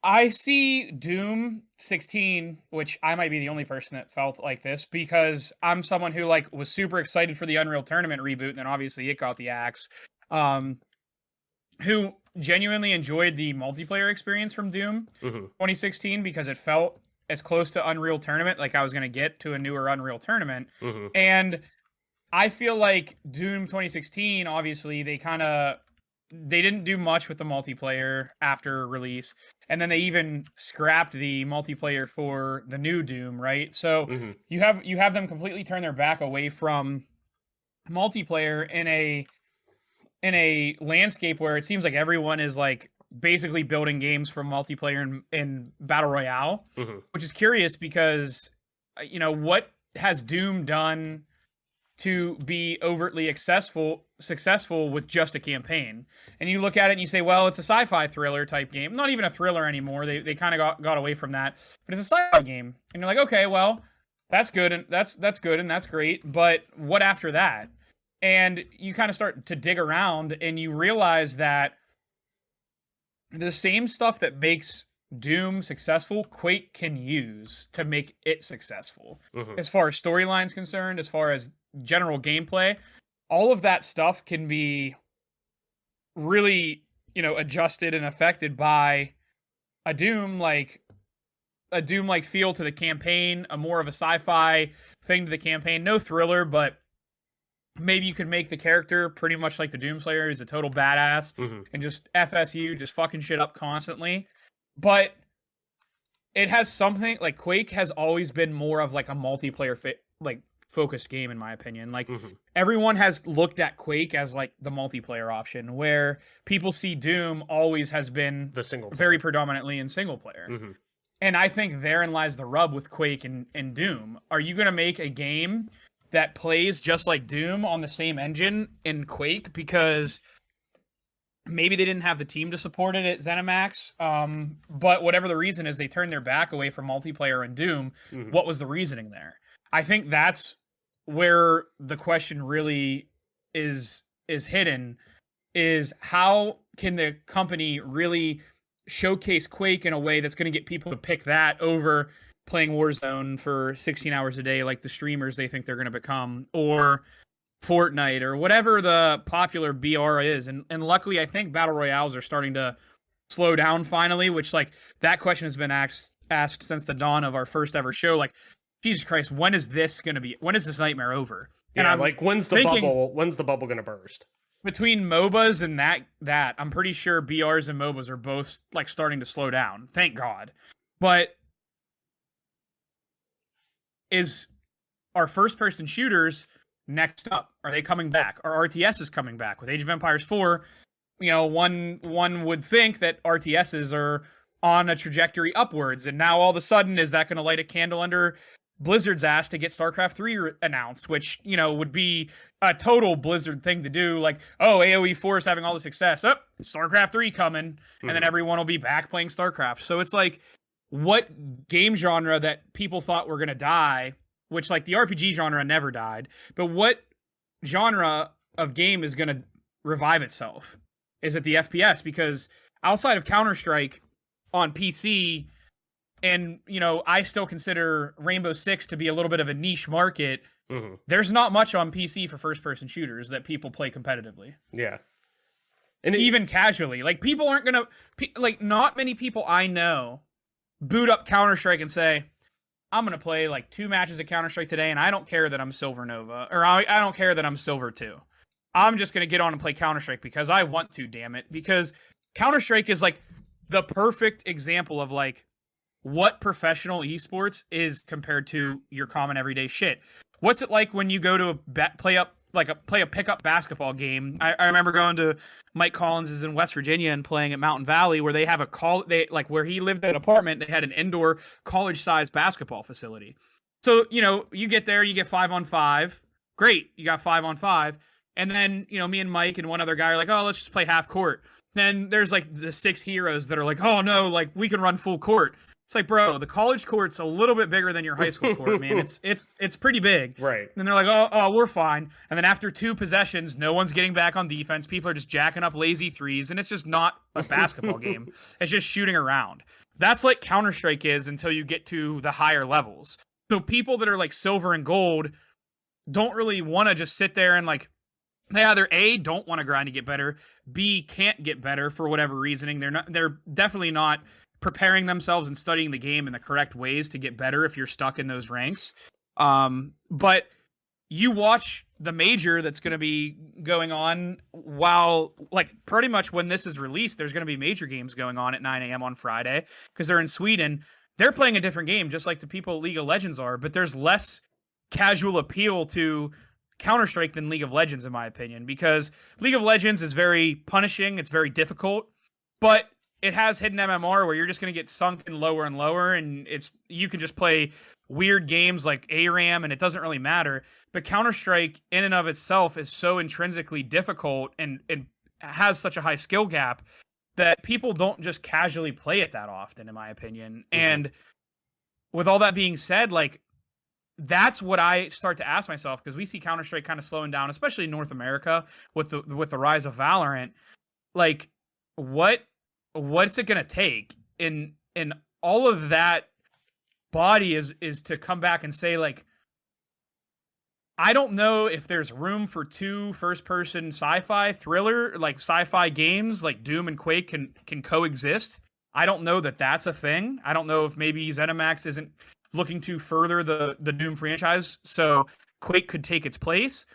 Speaker 4: I see Doom 16, which I might be the only person that felt like this because I'm someone who like was super excited for the Unreal Tournament reboot, and then obviously it got the axe. Who genuinely enjoyed the multiplayer experience from Doom 2016 because it felt as close to Unreal Tournament like I was going to get to a newer Unreal Tournament. And I feel like Doom 2016, obviously, they didn't do much with the multiplayer after release. And then they even scrapped the multiplayer for the new Doom, right? So you have them completely turn their back away from multiplayer in a landscape where it seems like everyone is like basically building games from multiplayer and battle royale, which is curious because what has Doom done to be overtly successful with just a campaign? And you look at it and you say, well, it's a sci-fi thriller type game. Not even a thriller anymore. They kind of got away from that. But it's a sci-fi game. And you're like, okay, well, that's good and that's good and that's great. But what after that? And you kind of start to dig around and you realize that the same stuff that makes Doom successful, Quake can use to make it successful. As far as storyline's concerned, as far as general gameplay, all of that stuff can be really, adjusted and affected by a Doom like a Doom-like feel to the campaign, a more of a sci-fi thing to the campaign. No thriller, but maybe you could make the character pretty much like the Doomslayer, who's a total badass and just FSU, just fucking shit up constantly. But it has something like Quake has always been more of like a multiplayer focused game, in my opinion. Like everyone has looked at Quake as like the multiplayer option, where people see Doom always has been
Speaker 1: the single player.
Speaker 4: Very predominantly in single player. And I think therein lies the rub with Quake and Doom. Are you going to make a game that plays just like Doom on the same engine in Quake? Because maybe they didn't have the team to support it at ZeniMax. But whatever the reason is, they turned their back away from multiplayer and Doom. What was the reasoning there? I think that's where the question really is hidden, is how can the company really showcase Quake in a way that's going to get people to pick that over playing Warzone for 16 hours a day like the streamers they think they're going to become, or Fortnite, or whatever the popular BR is. And luckily, I think Battle Royales are starting to slow down finally, which, like, that question has been asked since the dawn of our first ever show. Like, Jesus Christ, when is this nightmare over?
Speaker 1: Yeah,
Speaker 4: and I'm
Speaker 1: like, when's the bubble going to burst?
Speaker 4: Between MOBAs and that, I'm pretty sure BRs and MOBAs are both like starting to slow down. Thank God. But are first-person shooters next up? Are they coming back? Are RTS coming back? With Age of Empires 4, one would think that RTSs are on a trajectory upwards, and now all of a sudden, is that going to light a candle under Blizzard's ass to get StarCraft 3 announced, which, would be a total Blizzard thing to do. Like, oh, AoE 4 is having all the success. Oh, StarCraft 3 coming. And then everyone will be back playing StarCraft. So it's like, what game genre that people thought were going to die, which, like, the RPG genre never died, but what genre of game is going to revive itself? Is it the FPS? Because outside of Counter-Strike on PC, and, I still consider Rainbow Six to be a little bit of a niche market. There's not much on PC for first-person shooters that people play competitively.
Speaker 1: Yeah.
Speaker 4: And even casually. Like, people aren't going to... not many people I know boot up Counter-Strike and say, I'm going to play, 2 matches of Counter-Strike today, and I don't care that I'm Silver Nova. Or I don't care that I'm Silver 2. I'm just going to get on and play Counter-Strike because I want to, damn it. Because Counter-Strike is, the perfect example of, what professional esports is compared to your common everyday shit. What's it like when you go to play a pickup basketball game? I remember going to Mike Collins's in West Virginia and playing at Mountain Valley, where they have where he lived in an apartment, they had an indoor college-sized basketball facility. So, you get there, you get 5-on-5. Great, you got 5-on-5. And then, me and Mike and one other guy are like, oh, let's just play half court. Then there's the 6 heroes that are like, oh no, we can run full court. It's like, bro, the college court's a little bit bigger than your high school court, man. It's pretty big.
Speaker 1: Right.
Speaker 4: And they're like, oh, we're fine. And then after 2 possessions, no one's getting back on defense. People are just jacking up lazy threes, and it's just not a basketball game. It's just shooting around. That's like Counter-Strike is until you get to the higher levels. So people that are silver and gold don't really want to just sit there and they either A, don't want to grind to get better, B, can't get better for whatever reasoning. They're definitely not preparing themselves and studying the game in the correct ways to get better if you're stuck in those ranks. But you watch the major that's going to be going on while, pretty much when this is released, there's going to be major games going on at 9 a.m. on Friday because they're in Sweden. They're playing a different game, just like the people League of Legends are, but there's less casual appeal to Counter-Strike than League of Legends, in my opinion, because League of Legends is very punishing, it's very difficult, but it has hidden MMR where you're just going to get sunk in lower and lower, and you can just play weird games like ARAM, and it doesn't really matter. But Counter-Strike, in and of itself, is so intrinsically difficult and has such a high skill gap that people don't just casually play it that often, in my opinion. And with all that being said, that's what I start to ask myself, because we see Counter-Strike kind of slowing down, especially in North America with the rise of Valorant. What's it going to take in all of that body is to come back and say, I don't know if there's room for 2 first-person sci-fi thriller, sci-fi games like Doom and Quake can coexist. I don't know that that's a thing. I don't know if maybe ZeniMax isn't looking to further the Doom franchise, so Quake could take its place.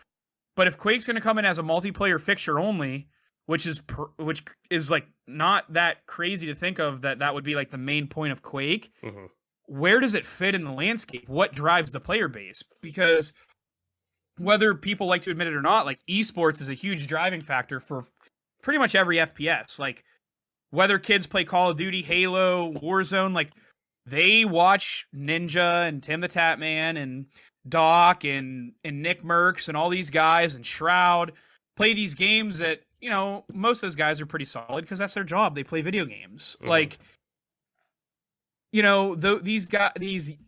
Speaker 4: But if Quake's going to come in as a multiplayer fixture only, which is like not that crazy to think of that would be like the main point of Quake, where does it fit in the landscape? What drives the player base? Because whether people like to admit it or not, like esports is a huge driving factor for pretty much every FPS. Like whether kids play Call of Duty, Halo, Warzone, like they watch Ninja and Tim the Tatman and Doc and Nick Merckx and all these guys and Shroud play these games that, you know, most of those guys are pretty solid because that's their job. They play video games. Like, you know, these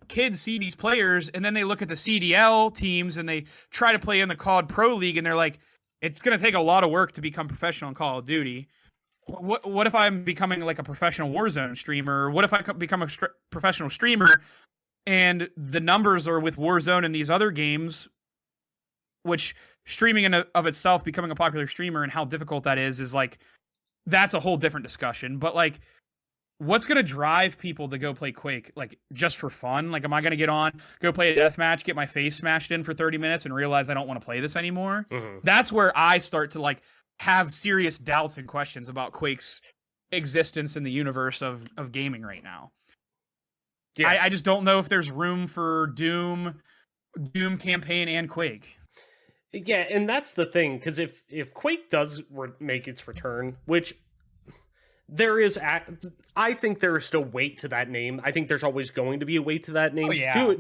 Speaker 4: kids see these players and then they look at the CDL teams and they try to play in the COD Pro League and they're like, it's going to take a lot of work to become professional in Call of Duty. What if I'm becoming like a professional Warzone streamer? What if I become a professional streamer and the numbers are with Warzone and these other games, which streaming in of itself, becoming a popular streamer and how difficult that is like, that's a whole different discussion. But like, what's going to drive people to go play Quake? Like just for fun? Like, am I going to get on, go play a deathmatch, get my face smashed in for 30 minutes and realize I don't want to play this anymore? That's where I start to like have serious doubts and questions about Quake's existence in the universe of gaming right now. Yeah. I just don't know if there's room for Doom campaign and Quake.
Speaker 1: Yeah, and that's the thing, because if Quake does make its return, which there is, I think there is still weight to that name. I think there's always going to be a weight to that name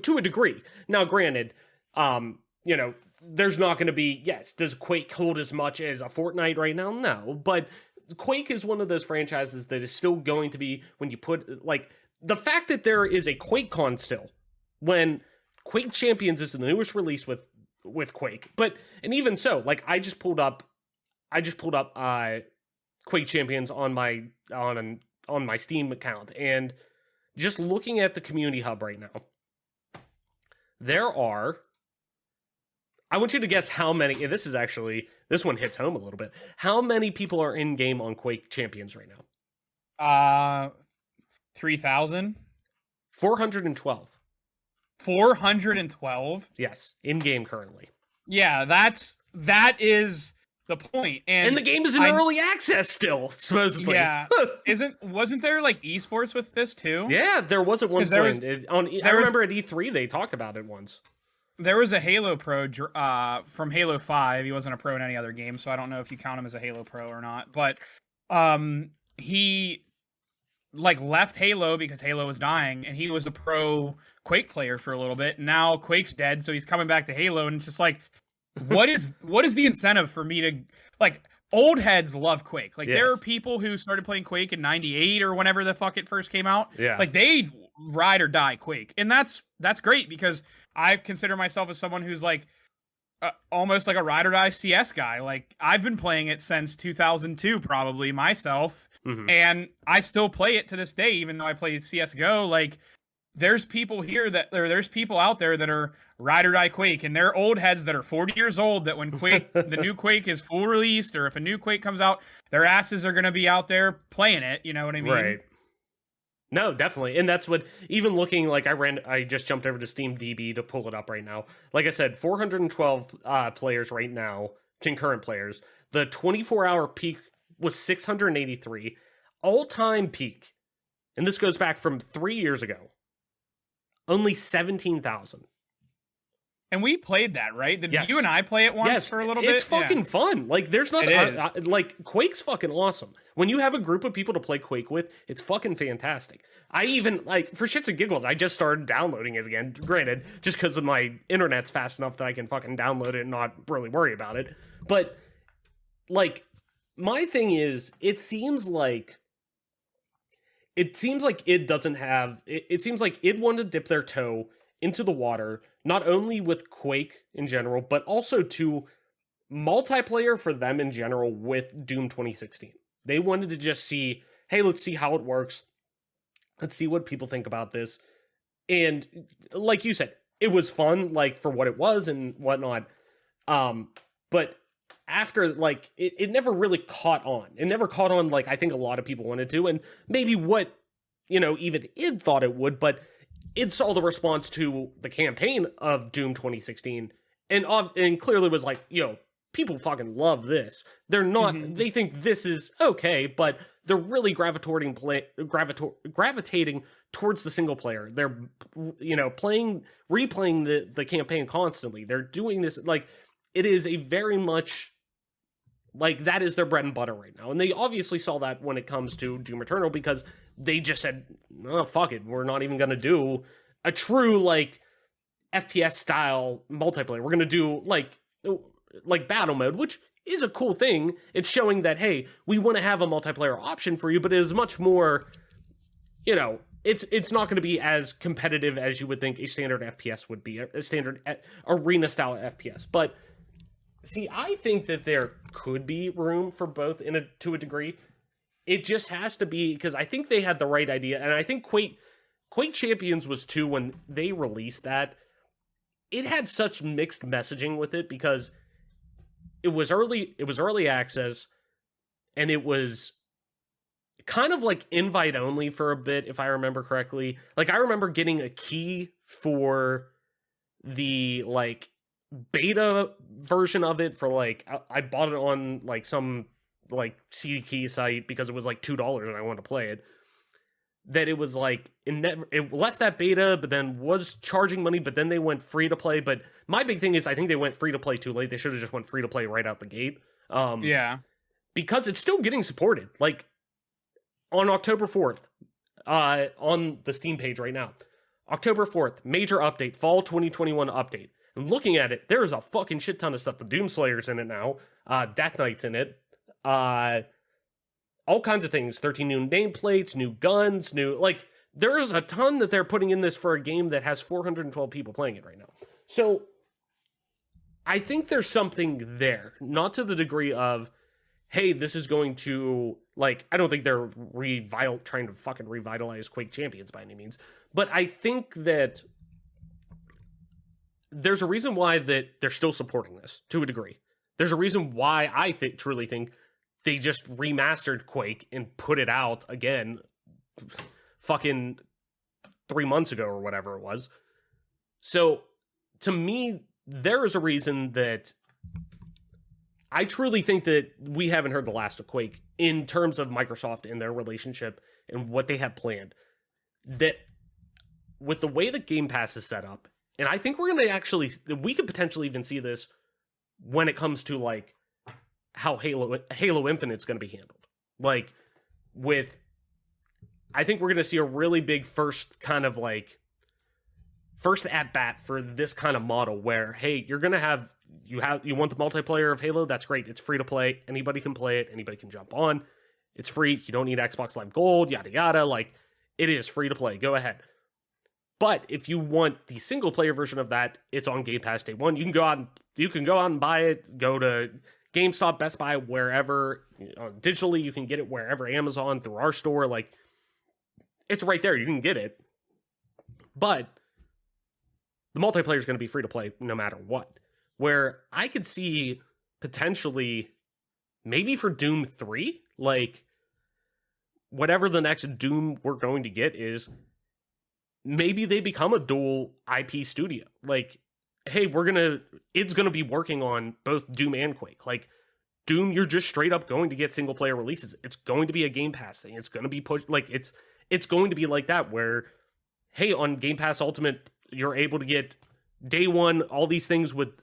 Speaker 1: to a degree. Now, granted, you know, there's not going to be, yes, does Quake hold as much as a Fortnite right now? No, but Quake is one of those franchises that is still going to be, when you put, like, the fact that there is a QuakeCon still, when Quake Champions is the newest release with Quake, and even so, like, I just pulled up Quake Champions on my Steam account, and just looking at the community hub right now, there are, I want you to guess how many, this one hits home a little bit, how many people are in game on Quake Champions right now?
Speaker 4: 3,000?
Speaker 1: 412.
Speaker 4: 412?
Speaker 1: Yes, in game currently.
Speaker 4: Yeah, that is the point. And
Speaker 1: the game is in early access still, supposedly.
Speaker 4: Yeah. Wasn't there like esports with this too?
Speaker 1: Yeah, there was at one point. I remember at E3 they talked about it once.
Speaker 4: There was a Halo Pro from Halo 5. He wasn't a pro in any other game, so I don't know if you count him as a Halo Pro or not. But he like left Halo because Halo was dying, and he was a pro Quake player for a little bit. Now Quake's dead, so he's coming back to Halo, and it's just like, what is the incentive for me to, like, old heads love Quake. Like, there are people who started playing Quake in 98 or whenever the fuck it first came out. Yeah. Like, they ride or die Quake. And that's great, because I consider myself as someone who's like almost like a ride or die CS guy. Like, I've been playing it since 2002 probably myself. And I still play it to this day, even though I play CSGO. Like, there's people out there that are ride or die Quake, and they're old heads that are 40 years old that when Quake, the new Quake is full released, or if a new Quake comes out, their asses are going to be out there playing it. You know what I mean?
Speaker 1: Right. No, definitely. And that's what, even looking, like, I just jumped over to SteamDB to pull it up right now. Like I said, 412 players right now, concurrent players. The 24-hour peak was 683. All-time peak, and this goes back from 3 years ago, only 17,000.
Speaker 4: And we played that, right? Did you and I play it once for a little bit?
Speaker 1: It's fucking fun. Like, there's nothing, like, Quake's fucking awesome. When you have a group of people to play Quake with, it's fucking fantastic. I even, like, for shits and giggles, I just started downloading it again. Granted, just because my internet's fast enough that I can fucking download it and not really worry about it. But, like, my thing is, it seems like it doesn't have, it seems like it wanted to dip their toe into the water, not only with Quake in general, but also to multiplayer for them in general with Doom 2016. They wanted to just see, hey, let's see how it works. Let's see what people think about this. And like you said, it was fun, like, for what it was and whatnot. But after, like, it never really caught on. It never caught on like I think a lot of people wanted to. And maybe what even id thought it would, but id saw the response to the campaign of Doom 2016 and clearly was like, people fucking love this. They're not, they think this is okay, but they're really gravitating towards the single player. They're, replaying the campaign constantly. They're doing this, like, it is a very much, like, that is their bread and butter right now. And they obviously saw that when it comes to Doom Eternal, because they just said, oh, fuck it, we're not even going to do a true, like, FPS style multiplayer. We're going to do, like battle mode, which is a cool thing. It's showing that, hey, we want to have a multiplayer option for you, but it is much more, it's not going to be as competitive as you would think a standard FPS would be, a standard arena style FPS. But see, I think that there could be room for both to a degree. It just has to be, because I think they had the right idea, and I think Quake Champions was too, when they released that, it had such mixed messaging with it, because it was early access, and it was kind of like invite only for a bit, if I remember correctly. Like, I remember getting a key for the, like, beta version of it for, like, I bought it on, like, some, like, CD key site because it was, like, $2 and I wanted to play it. That it was, like, it left that beta, but then was charging money, but then they went free to play. But my big thing is, I think they went free to play too late. They should have just went free to play right out the gate.
Speaker 4: Yeah.
Speaker 1: Because it's still getting supported. Like, on October 4th, on the Steam page right now, October 4th, major update, fall 2021 update. And looking at it, there is a fucking shit ton of stuff. The Doomslayer's in it now. Death Knight's in it. All kinds of things. 13 new nameplates, new guns, there's a ton that they're putting in this for a game that has 412 people playing it right now. So, I think there's something there. Not to the degree of, hey, this is going to, like, I don't think they're trying to fucking revitalize Quake Champions by any means. But I think that there's a reason why that they're still supporting this, to a degree. There's a reason why I truly think they just remastered Quake and put it out again fucking 3 months ago or whatever it was. So, to me, there is a reason that I truly think that we haven't heard the last of Quake in terms of Microsoft and their relationship and what they have planned. That with the way that Game Pass is set up, and I think we're going to we could potentially even see this when it comes to, like, how Halo Infinite's going to be handled. Like, I think we're going to see a really big first at bat for this kind of model where, hey, you're going to have, you want the multiplayer of Halo? That's great. It's free to play. Anybody can play it. Anybody can jump on. It's free. You don't need Xbox Live Gold, yada, yada. Like, it is free to play. Go ahead. But if you want the single player version of that, it's on Game Pass day one. You can go out and buy it. Go to GameStop, Best Buy, wherever. Digitally, you can get it wherever. Amazon, through our store. Like, it's right there. You can get it. But the multiplayer is going to be free to play no matter what. Where I could see potentially, maybe for Doom 3, like, whatever the next Doom we're going to get is, maybe they become a dual IP studio. Like, hey, it's going to be working on both Doom and Quake. Like, Doom, you're just straight up going to get single player releases. It's going to be a Game Pass thing. It's going to be pushed, like, it's going to be like that, where, hey, on Game Pass Ultimate, you're able to get day one, all these things with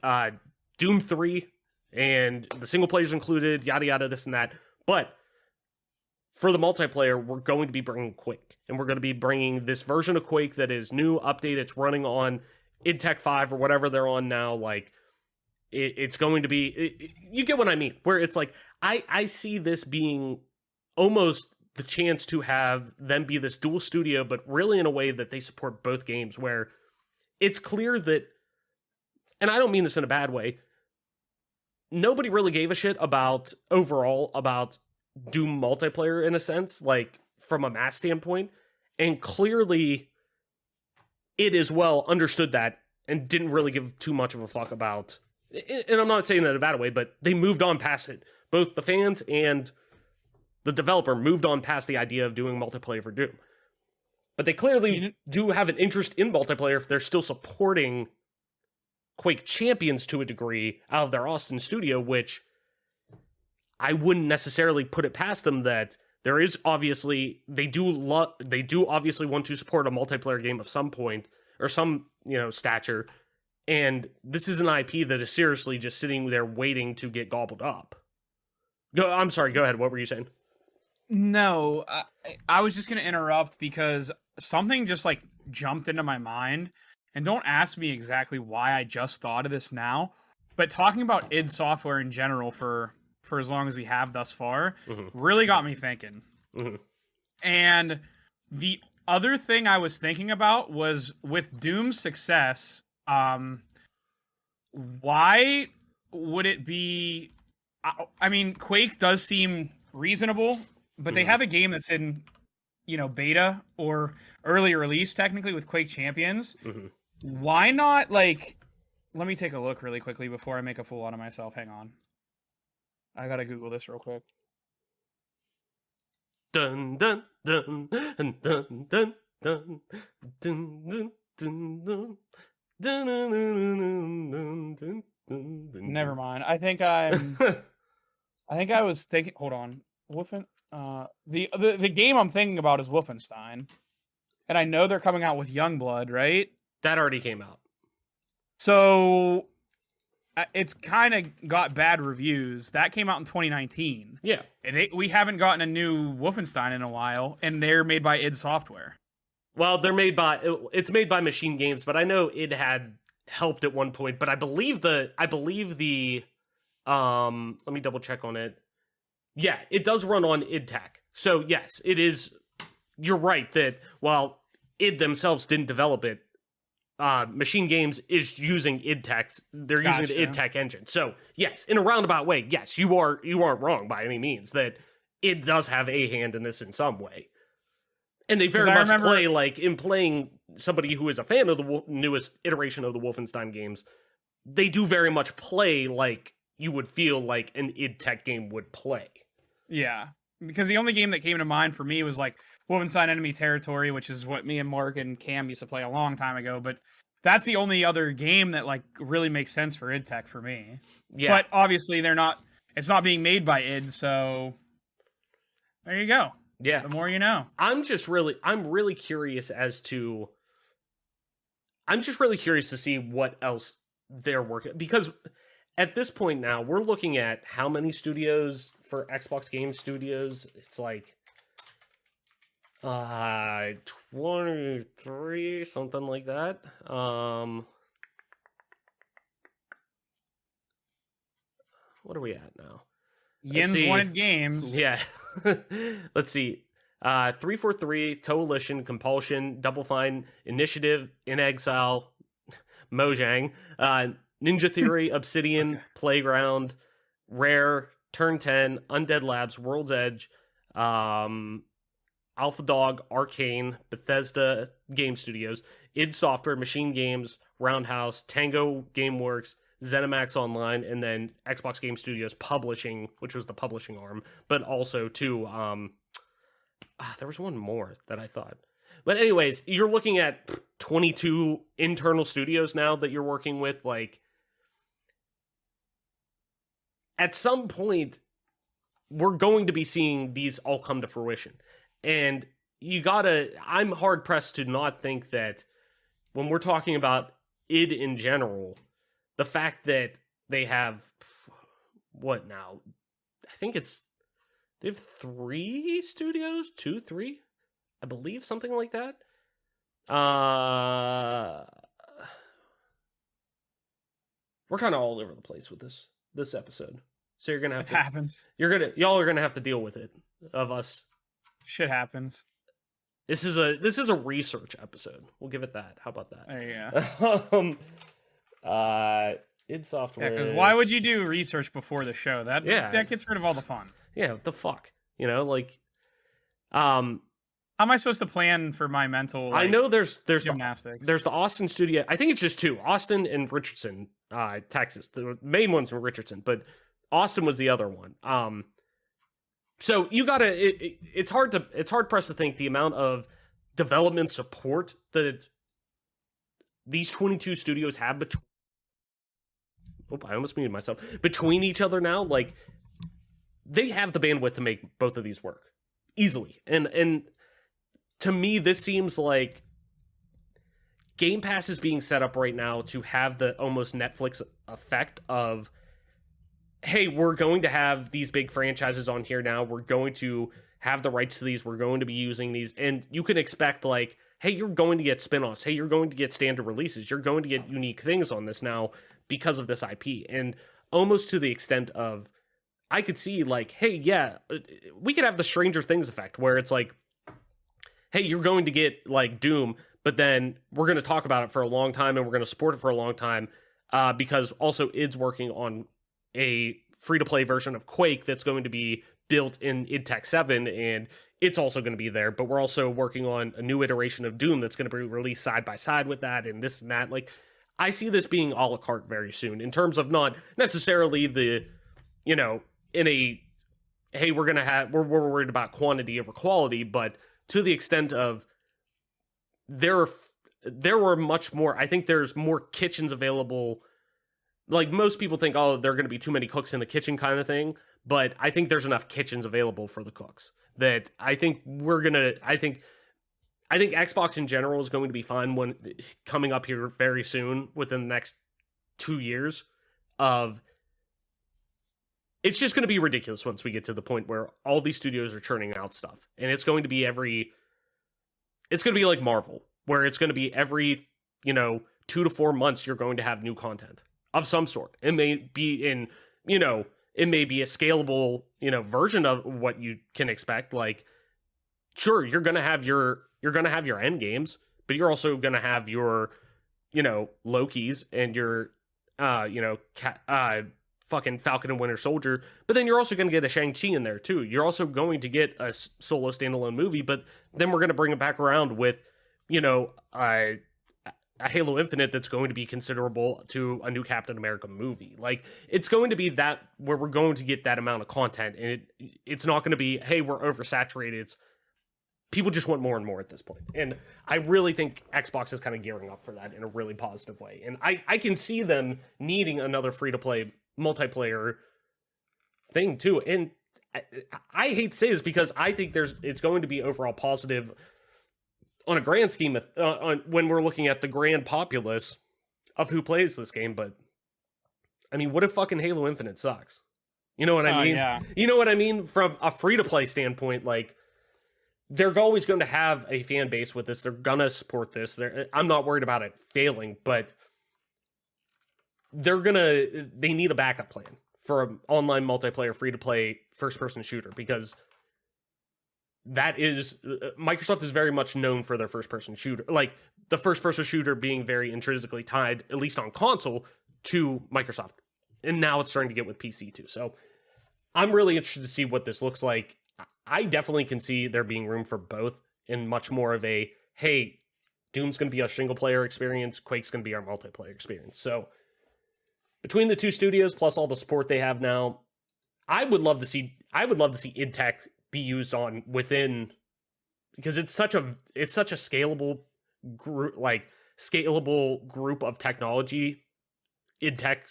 Speaker 1: Doom 3, and the single player's included, yada yada, this and that. But for the multiplayer, we're going to be bringing Quake, and we're going to be bringing this version of Quake that is new, update. It's running on IdTech 5 or whatever they're on now. Like, it's going to be, you get what I mean, where it's like, I see this being almost the chance to have them be this dual studio, but really in a way that they support both games, where it's clear that, and I don't mean this in a bad way, nobody really gave a shit about Doom multiplayer, in a sense, like, from a mass standpoint, and clearly it as well understood that and didn't really give too much of a fuck about, and I'm not saying that in a bad way, but they moved on past it. Both the fans and the developer moved on past the idea of doing multiplayer for Doom. But they clearly do have an interest in multiplayer if they're still supporting Quake Champions to a degree out of their Austin studio, which I wouldn't necessarily put it past them that there is obviously they do obviously want to support a multiplayer game of some point or some, stature, and this is an IP that is seriously just sitting there waiting to get gobbled up. I'm sorry, go ahead. What were you saying?
Speaker 4: No, I was just going to interrupt because something just like jumped into my mind, and don't ask me exactly why I just thought of this now, but talking about id Software in general for as long as we have thus far really got me thinking. And the other thing I was thinking about was with Doom's success, why would it be... I mean, Quake does seem reasonable, but they have a game that's in, beta or early release technically with Quake Champions. Why not, let me take a look really quickly before I make a fool out of myself. Hang on. I gotta Google this real quick.
Speaker 1: Dun dun dun dun dun dun dun dun dun dun.
Speaker 4: Never mind. I think I was thinking. Hold on. The game I'm thinking about is Wolfenstein, and I know they're coming out with Youngblood, right?
Speaker 1: That already came out.
Speaker 4: So it's kind of got bad reviews. That came out in 2019.
Speaker 1: Yeah,
Speaker 4: and we haven't gotten a new Wolfenstein in a while, and they're made by id Software.
Speaker 1: Well, it's made by Machine Games, but I know it had helped at one point. But I believe the let me double check on it. Yeah, it does run on id Tech. So yes, it is. You're right that while id themselves didn't develop it, Machine Games is using id Tech. They're using the id Tech engine. So yes, in a roundabout way, yes, you aren't wrong by any means that it does have a hand in this in some way. And they very much play in playing somebody who is a fan of the newest iteration of the Wolfenstein games. They do very much play like you would feel like an id Tech game would play.
Speaker 4: Yeah, because the only game that came to mind for me was Wolfenstein Enemy Territory, which is what me and Mark and Cam used to play a long time ago. But that's the only other game that really makes sense for id Tech for me. Yeah. But obviously it's not being made by id, so there you go.
Speaker 1: Yeah.
Speaker 4: The more you know.
Speaker 1: I'm really curious to see what else they're working, because at this point now we're looking at how many studios for Xbox Game Studios. It's 23, something like that. What are we at now?
Speaker 4: Yin's wanted games.
Speaker 1: Yeah. Let's see. 343, Coalition, Compulsion, Double Fine, Initiative, In Exile, Mojang, Ninja Theory, Obsidian, Playground, Rare, Turn 10, Undead Labs, World's Edge, Alpha Dog, Arcane, Bethesda Game Studios, id Software, Machine Games, Roundhouse, Tango Gameworks, ZeniMax Online, and then Xbox Game Studios Publishing, which was the publishing arm, but also too, there was one more that I thought. But anyways, you're looking at 22 internal studios now that you're working with. At some point, we're going to be seeing these all come to fruition. And I'm hard pressed to not think that when we're talking about id in general, the fact that they have, what now? I think they have 3 studios? 2, 3? I believe, something like that. We're kind of all over the place with this episode. So you're gonna have to...
Speaker 4: happens.
Speaker 1: Y'all are gonna have to deal with it, of us.
Speaker 4: Shit happens.
Speaker 1: This is a research episode. We'll give it that. How about that?
Speaker 4: There you go.
Speaker 1: id Software.
Speaker 4: Yeah, because why would you do research before the show? That gets rid of all the fun.
Speaker 1: Yeah, what the fuck? How
Speaker 4: am I supposed to plan for my mental?
Speaker 1: I know there's
Speaker 4: gymnastics.
Speaker 1: There's the Austin studio. I think it's just 2, Austin and Richardson, Texas. The main ones were Richardson, but Austin was the other one. So you gotta. It's hard pressed to think the amount of development support that these 22 studios have I almost muted myself. Between each other now, like, they have the bandwidth to make both of these work easily. And to me, this seems like Game Pass is being set up right now to have the almost Netflix effect of, hey, we're going to have these big franchises on here now. We're going to have the rights to these. We're going to be using these. And you can expect, like, hey, you're going to get spinoffs. Hey, you're going to get standard releases. You're going to get unique things on this now because of this IP. And almost to the extent of, I could see, like, hey, yeah, we could have the Stranger Things effect where it's like, hey, you're going to get, like, Doom, but then we're going to talk about it for a long time and we're going to support it for a long time because also id's working on a free-to-play version of Quake that's going to be built in id Tech 7, and it's also going to be there, but we're also working on a new iteration of Doom that's going to be released side by side with that, and this and that. Like, I see this being a la carte very soon, in terms of not necessarily the, you know, in a, hey, we're worried about quantity over quality, but to the extent of there were much more, I think there's more kitchens available. Like, most people think, oh, there are going to be too many cooks in the kitchen kind of thing, but I think there's enough kitchens available for the cooks that I think I think Xbox in general is going to be fine when coming up here very soon within the next 2 years of, it's just going to be ridiculous once we get to the point where all these studios are churning out stuff. And it's going to be it's going to be like Marvel, where it's going to be every, 2 to 4 months, you're going to have new content of some sort. It may be in, it may be a scalable, version of what you can expect. Like, sure, you're going to have your end games, but you're also going to have your, Lokis and your, fucking Falcon and Winter Soldier, but then you're also going to get a Shang-Chi in there too. You're also going to get a solo standalone movie, but then we're going to bring it back around with, a Halo Infinite that's going to be considerable to a new Captain America movie. Like, it's going to be that where we're going to get that amount of content, and it's not going to be, hey, we're oversaturated. It's people just want more and more at this point. And I really think Xbox is kind of gearing up for that in a really positive way. And I can see them needing another free-to-play multiplayer thing too. And I hate to say this because I think it's going to be overall positive on a grand scheme on when we're looking at the grand populace of who plays this game. But I mean, what if fucking Halo Infinite sucks? You know what I mean?
Speaker 4: Yeah.
Speaker 1: You know what I mean? From a free-to-play standpoint, like, they're always going to have a fan base with this. They're going to support this. I'm not worried about it failing, but they need a backup plan for an online multiplayer free-to-play first-person shooter, because that is, Microsoft is very much known for their first-person shooter, like the first-person shooter being very intrinsically tied, at least on console, to Microsoft. And now it's starting to get with PC too. So I'm really interested to see what this looks like. I definitely can see there being room for both, in much more of a, hey, Doom's going to be a single-player experience, Quake's going to be our multiplayer experience. So between the two studios, plus all the support they have now, I would love to see id Tech be used on within, because it's such a scalable group, of technology. id Tech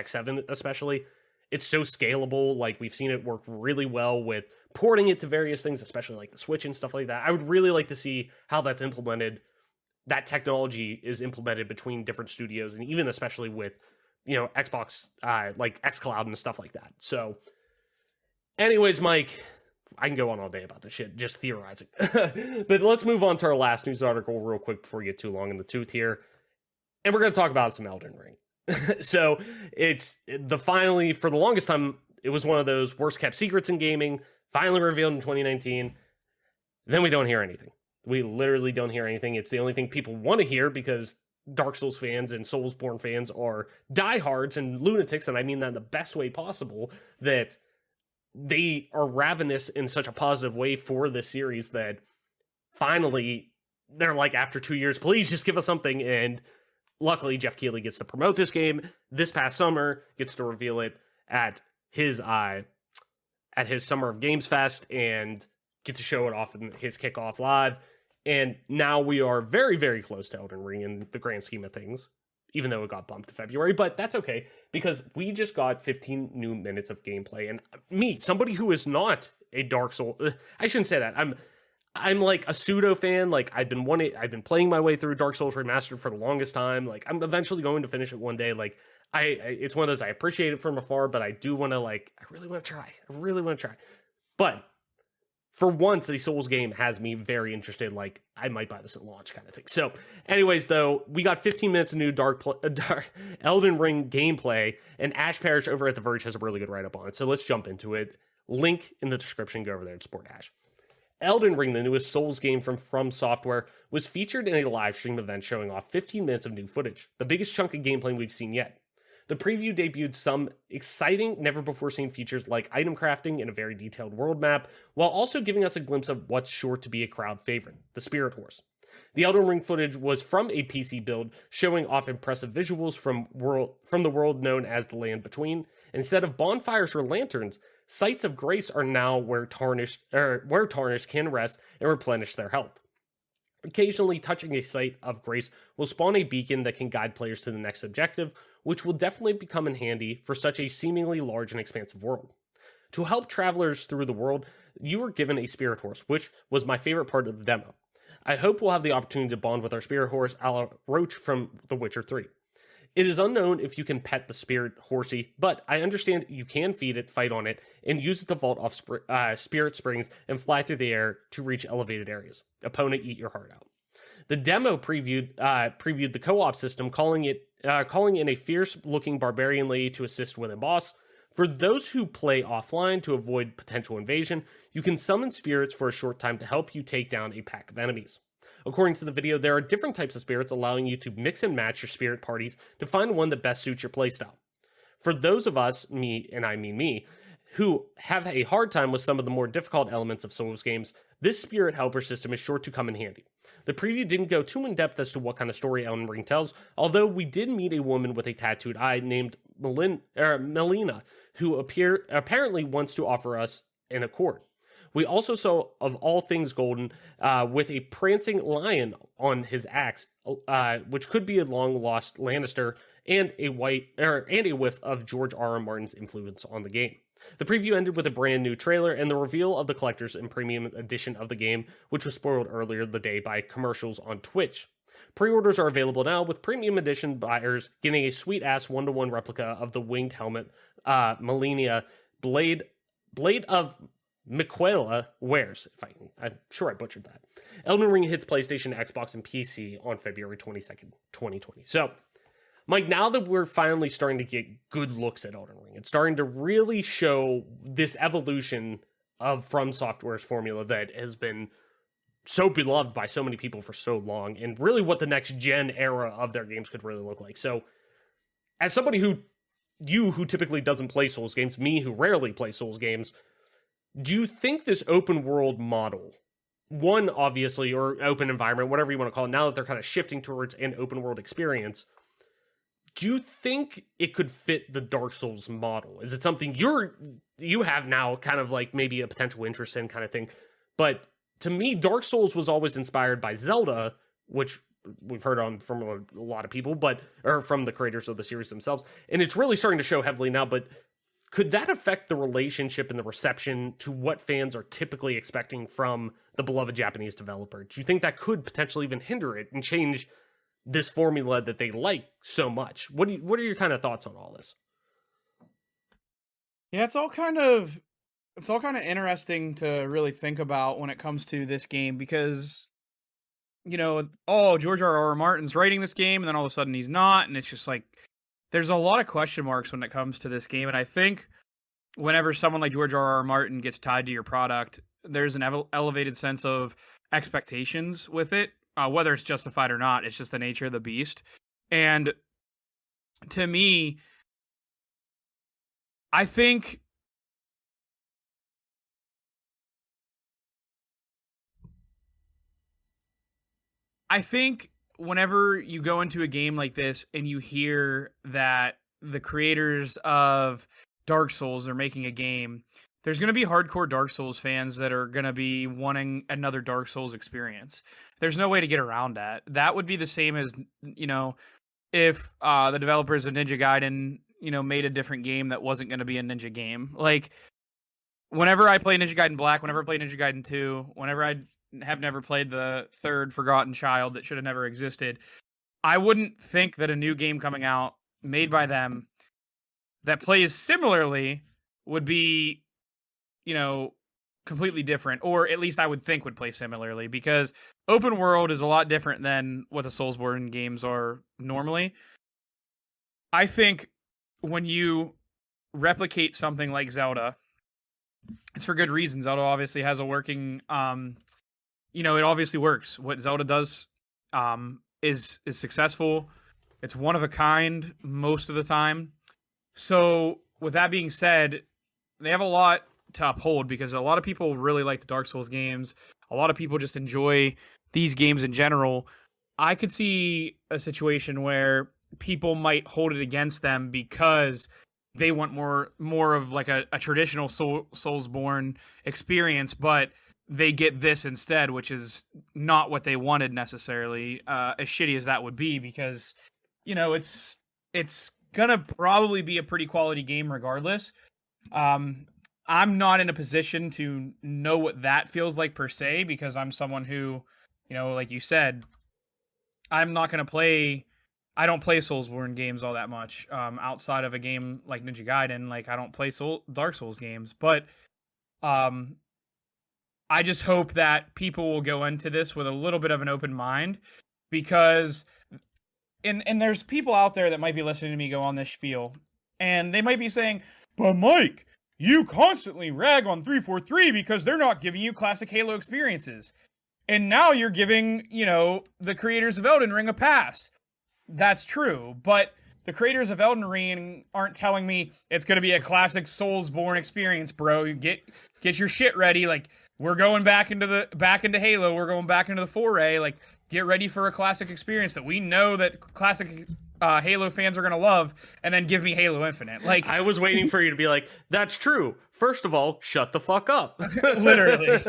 Speaker 1: 7 especially, it's so scalable. Like, we've seen it work really well with porting it to various things, especially like the Switch and stuff like that. I would really like to see how that's implemented. That technology is implemented between different studios, and even especially with, Xbox, like xCloud and stuff like that. So anyways, Mike, I can go on all day about this shit, just theorizing. But let's move on to our last news article real quick before we get too long in the tooth here. And we're going to talk about some Elden Ring. So it's finally, for the longest time, it was one of those worst kept secrets in gaming, finally revealed in 2019. Then we don't hear anything. We literally don't hear anything. It's the only thing people want to hear, because Dark Souls fans and Soulsborne fans are diehards and lunatics, and I mean that in the best way possible, that they are ravenous in such a positive way for this series that finally they're like, after 2 years, please just give us something. And luckily, Jeff Keighley gets to promote this game this past summer, gets to reveal it at his Summer of Games Fest, and get to show it off in his kickoff live. And now we are very, very close to Elden Ring in the grand scheme of things, even though it got bumped to February. But that's okay, because we just got 15 new minutes of gameplay. And me, somebody who is not a Dark Souls, I shouldn't say that. I'm like a pseudo fan. Like I've been playing my way through Dark Souls Remastered for the longest time. Like I'm eventually going to finish it one day. Like it's one of those, I appreciate it from afar, but I do want to I really want to try. But for once, a Souls game has me very interested. Like I might buy this at launch kind of thing. So anyways, though, we got 15 minutes of new Elden Ring gameplay, and Ash Parrish over at The Verge has a really good write-up on it. So let's jump into it. Link in the description. Go over there and support Ash. Elden Ring, the newest Souls game from Software, was featured in a live stream event showing off 15 minutes of new footage, the biggest chunk of gameplay we've seen yet. The preview debuted some exciting, never-before-seen features like item crafting and a very detailed world map, while also giving us a glimpse of what's sure to be a crowd favorite, the Spirit Horse. The Elden Ring footage was from a PC build, showing off impressive visuals from the world known as the Land Between. Instead of bonfires or lanterns, sites of grace are now where Tarnished can rest and replenish their health. Occasionally, touching a site of grace will spawn a beacon that can guide players to the next objective, which will definitely become in handy for such a seemingly large and expansive world. To help travelers through the world, you are given a Spirit Horse, which was my favorite part of the demo. I hope we'll have the opportunity to bond with our Spirit Horse a la Roach from The Witcher 3. It is unknown if you can pet the Spirit Horsey, but I understand you can feed it, fight on it, and use it to vault off Spirit Springs and fly through the air to reach elevated areas. Opponent, eat your heart out. The demo previewed the co-op system, calling in a fierce-looking barbarian lady to assist with a boss. For those who play offline to avoid potential invasion, you can summon spirits for a short time to help you take down a pack of enemies. According to the video, there are different types of spirits, allowing you to mix and match your spirit parties to find one that best suits your playstyle. For those of us, me, and I mean me, who have a hard time with some of the more difficult elements of Souls games, this spirit helper system is sure to come in handy. The preview didn't go too in-depth as to what kind of story Elden Ring tells, although we did meet a woman with a tattooed eye named Melina, who apparently wants to offer us an accord. We also saw, of all things golden, with a prancing lion on his axe, which could be a long-lost Lannister, and a whiff of George R.R. Martin's influence on the game. The preview ended with a brand new trailer and the reveal of the collector's and premium edition of the game, which was spoiled earlier the day by commercials on Twitch. Pre-orders are available now, with premium edition buyers getting a sweet-ass one-to-one replica of the winged helmet Melina Blade of Miquela wears. I'm sure I butchered that. Elden Ring hits PlayStation, Xbox, and PC on February 22nd, 2020. So, Mike, now that we're finally starting to get good looks at Elden Ring, it's starting to really show this evolution of From Software's formula that has been so beloved by so many people for so long, and really what the next gen era of their games could really look like. So, as somebody who typically doesn't play Souls games, me who rarely play Souls games, do you think this open world model, one obviously, or open environment, whatever you want to call it, now that they're kind of shifting towards an open world experience, do you think it could fit the Dark Souls model? Is it something you have now kind of like maybe a potential interest in kind of thing? But to me, Dark Souls was always inspired by Zelda, which we've heard on from a lot of people, or from the creators of the series themselves. And it's really starting to show heavily now, but could that affect the relationship and the reception to what fans are typically expecting from the beloved Japanese developer? Do you think that could potentially even hinder it and change this formula that they like so much? What are your kind of thoughts on all this?
Speaker 4: Yeah, it's all kind of interesting to really think about when it comes to this game, because George R.R. Martin's writing this game, and then all of a sudden he's not, and it's just like there's a lot of question marks when it comes to this game. And I think whenever someone like George R.R. Martin gets tied to your product, there's an elevated sense of expectations with it, whether it's justified or not. It's just the nature of the beast. And to me, I think whenever you go into a game like this and you hear that the creators of Dark Souls are making a game there's going to be hardcore Dark Souls fans that are going to be wanting another Dark Souls experience. There's no way to get around that. That would be the same as, if the developers of Ninja Gaiden, made a different game that wasn't going to be a ninja game. Like, whenever I play Ninja Gaiden Black, whenever I play Ninja Gaiden 2, whenever I have never played the third Forgotten Child that should have never existed, I wouldn't think that a new game coming out made by them that plays similarly would be, completely different, or at least I would think would play similarly, because open world is a lot different than what the Soulsborne games are normally. I think when you replicate something like Zelda, it's for good reason. Zelda obviously has a working, it obviously works. What Zelda does is successful. It's one of a kind most of the time. So with that being said, they have a lot to uphold, because a lot of people really like the Dark Souls games. A lot of people just enjoy these games in general. I could see a situation where people might hold it against them because they want more of like a traditional Soulsborne experience, but they get this instead, which is not what they wanted necessarily, as shitty as that would be, because, it's gonna probably be a pretty quality game regardless. I'm not in a position to know what that feels like per se, because I'm someone who, like you said, I don't play Soulsborne games all that much, outside of a game like Ninja Gaiden. Like, I don't play Dark Souls games, but I just hope that people will go into this with a little bit of an open mind, because and there's people out there that might be listening to me go on this spiel, and they might be saying, but Mike, you constantly rag on 343 because they're not giving you classic Halo experiences. And now you're giving, the creators of Elden Ring a pass. That's true, but the creators of Elden Ring aren't telling me it's going to be a classic Soulsborne experience, bro. You get your shit ready. Like, we're going back into Halo. We're going back into the foray. Like, get ready for a classic experience that we know that classic Halo fans are going to love, and then give me Halo Infinite. Like,
Speaker 1: I was waiting for you to be like, that's true. First of all, shut the fuck up.
Speaker 4: Literally.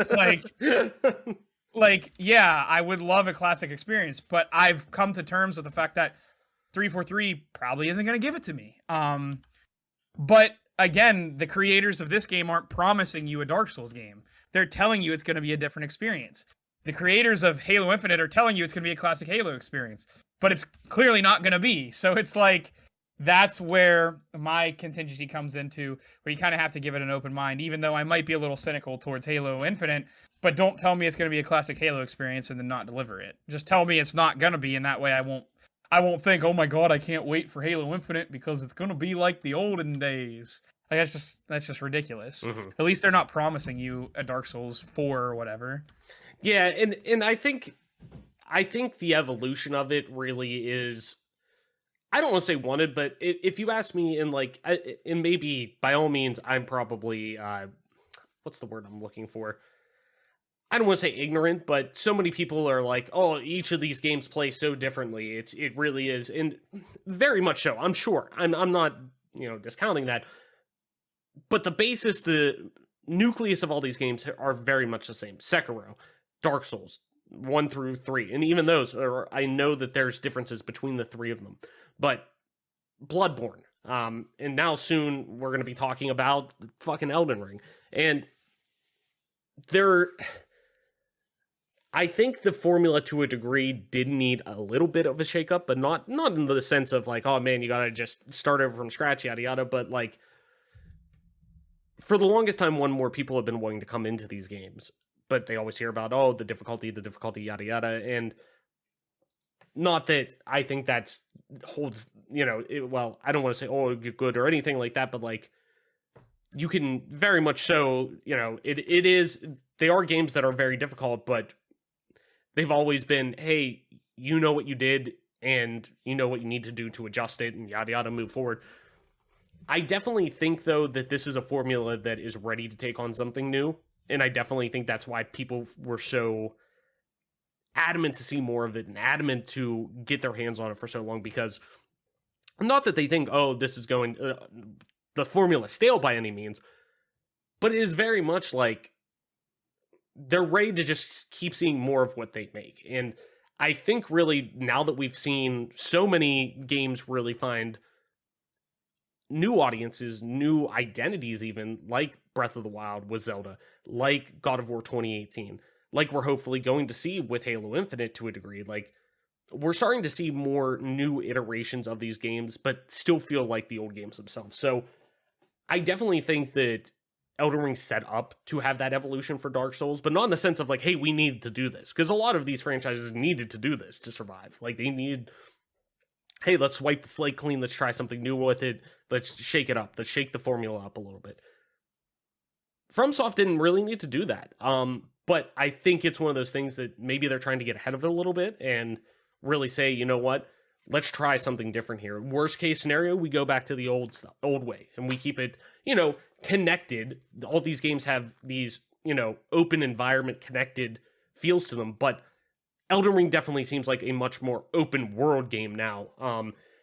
Speaker 4: Like, yeah, I would love a classic experience, but I've come to terms with the fact that 343 probably isn't going to give it to me. But again, the creators of this game aren't promising you a Dark Souls game. They're telling you it's going to be a different experience. The creators of Halo Infinite are telling you it's going to be a classic Halo experience, but it's clearly not going to be. So it's like, that's where my contingency comes into, where you kind of have to give it an open mind, even though I might be a little cynical towards Halo Infinite. But don't tell me it's going to be a classic Halo experience and then not deliver it. Just tell me it's not going to be, and that way I won't think, oh my god, I can't wait for Halo Infinite because it's going to be like the olden days. Like, that's just ridiculous. Mm-hmm. At least they're not promising you a Dark Souls 4 or whatever.
Speaker 1: Yeah, and I think the evolution of it really is, I don't want to say wanted, but if you ask me, and maybe by all means, I'm probably, what's the word I'm looking for? I don't want to say ignorant, but so many people are like, oh, each of these games play so differently. It really is, and very much so. I'm sure. I'm not, discounting that. But the basis, the nucleus of all these games are very much the same. Sekiro, Dark Souls, 1 through 3, and even those I know that there's differences between the three of them. But Bloodborne, and now soon we're going to be talking about fucking Elden Ring, and I think the formula to a degree did need a little bit of a shakeup, but not in the sense of like, oh man, you gotta just start over from scratch, yada yada. But like, for the longest time, more people have been wanting to come into these games, but they always hear about, oh, the difficulty, yada yada. And not that I think that's holds, well, I don't want to say, oh, good or anything like that, but like, you can very much so, it is, they are games that are very difficult, but they've always been, hey, you know what you did, and you know what you need to do to adjust it, and yada yada, move forward. I definitely think, though, that this is a formula that is ready to take on something new, and I definitely think that's why people were so adamant to see more of it, and adamant to get their hands on it for so long, because not that they think, oh, this is going, the formula stale by any means, but it is very much like they're ready to just keep seeing more of what they make. And I think really now that we've seen so many games really find new audiences, new identities, even like Breath of the Wild with Zelda, like God of War 2018, like we're hopefully going to see with Halo Infinite to a degree. Like, we're starting to see more new iterations of these games, but still feel like the old games themselves. So I definitely think that Elden Ring set up to have that evolution for Dark Souls, but not in the sense of like, hey, we need to do this. Because a lot of these franchises needed to do this to survive. Like, they need, hey, let's wipe the slate clean. Let's try something new with it. Let's shake it up. Let's shake the formula up a little bit. FromSoft didn't really need to do that. But I think it's one of those things that maybe they're trying to get ahead of it a little bit and really say, you know what, let's try something different here. Worst case scenario, we go back to the old stuff, old way, and we keep it, connected. All these games have these, open environment connected feels to them, but Elden Ring definitely seems like a much more open world game now.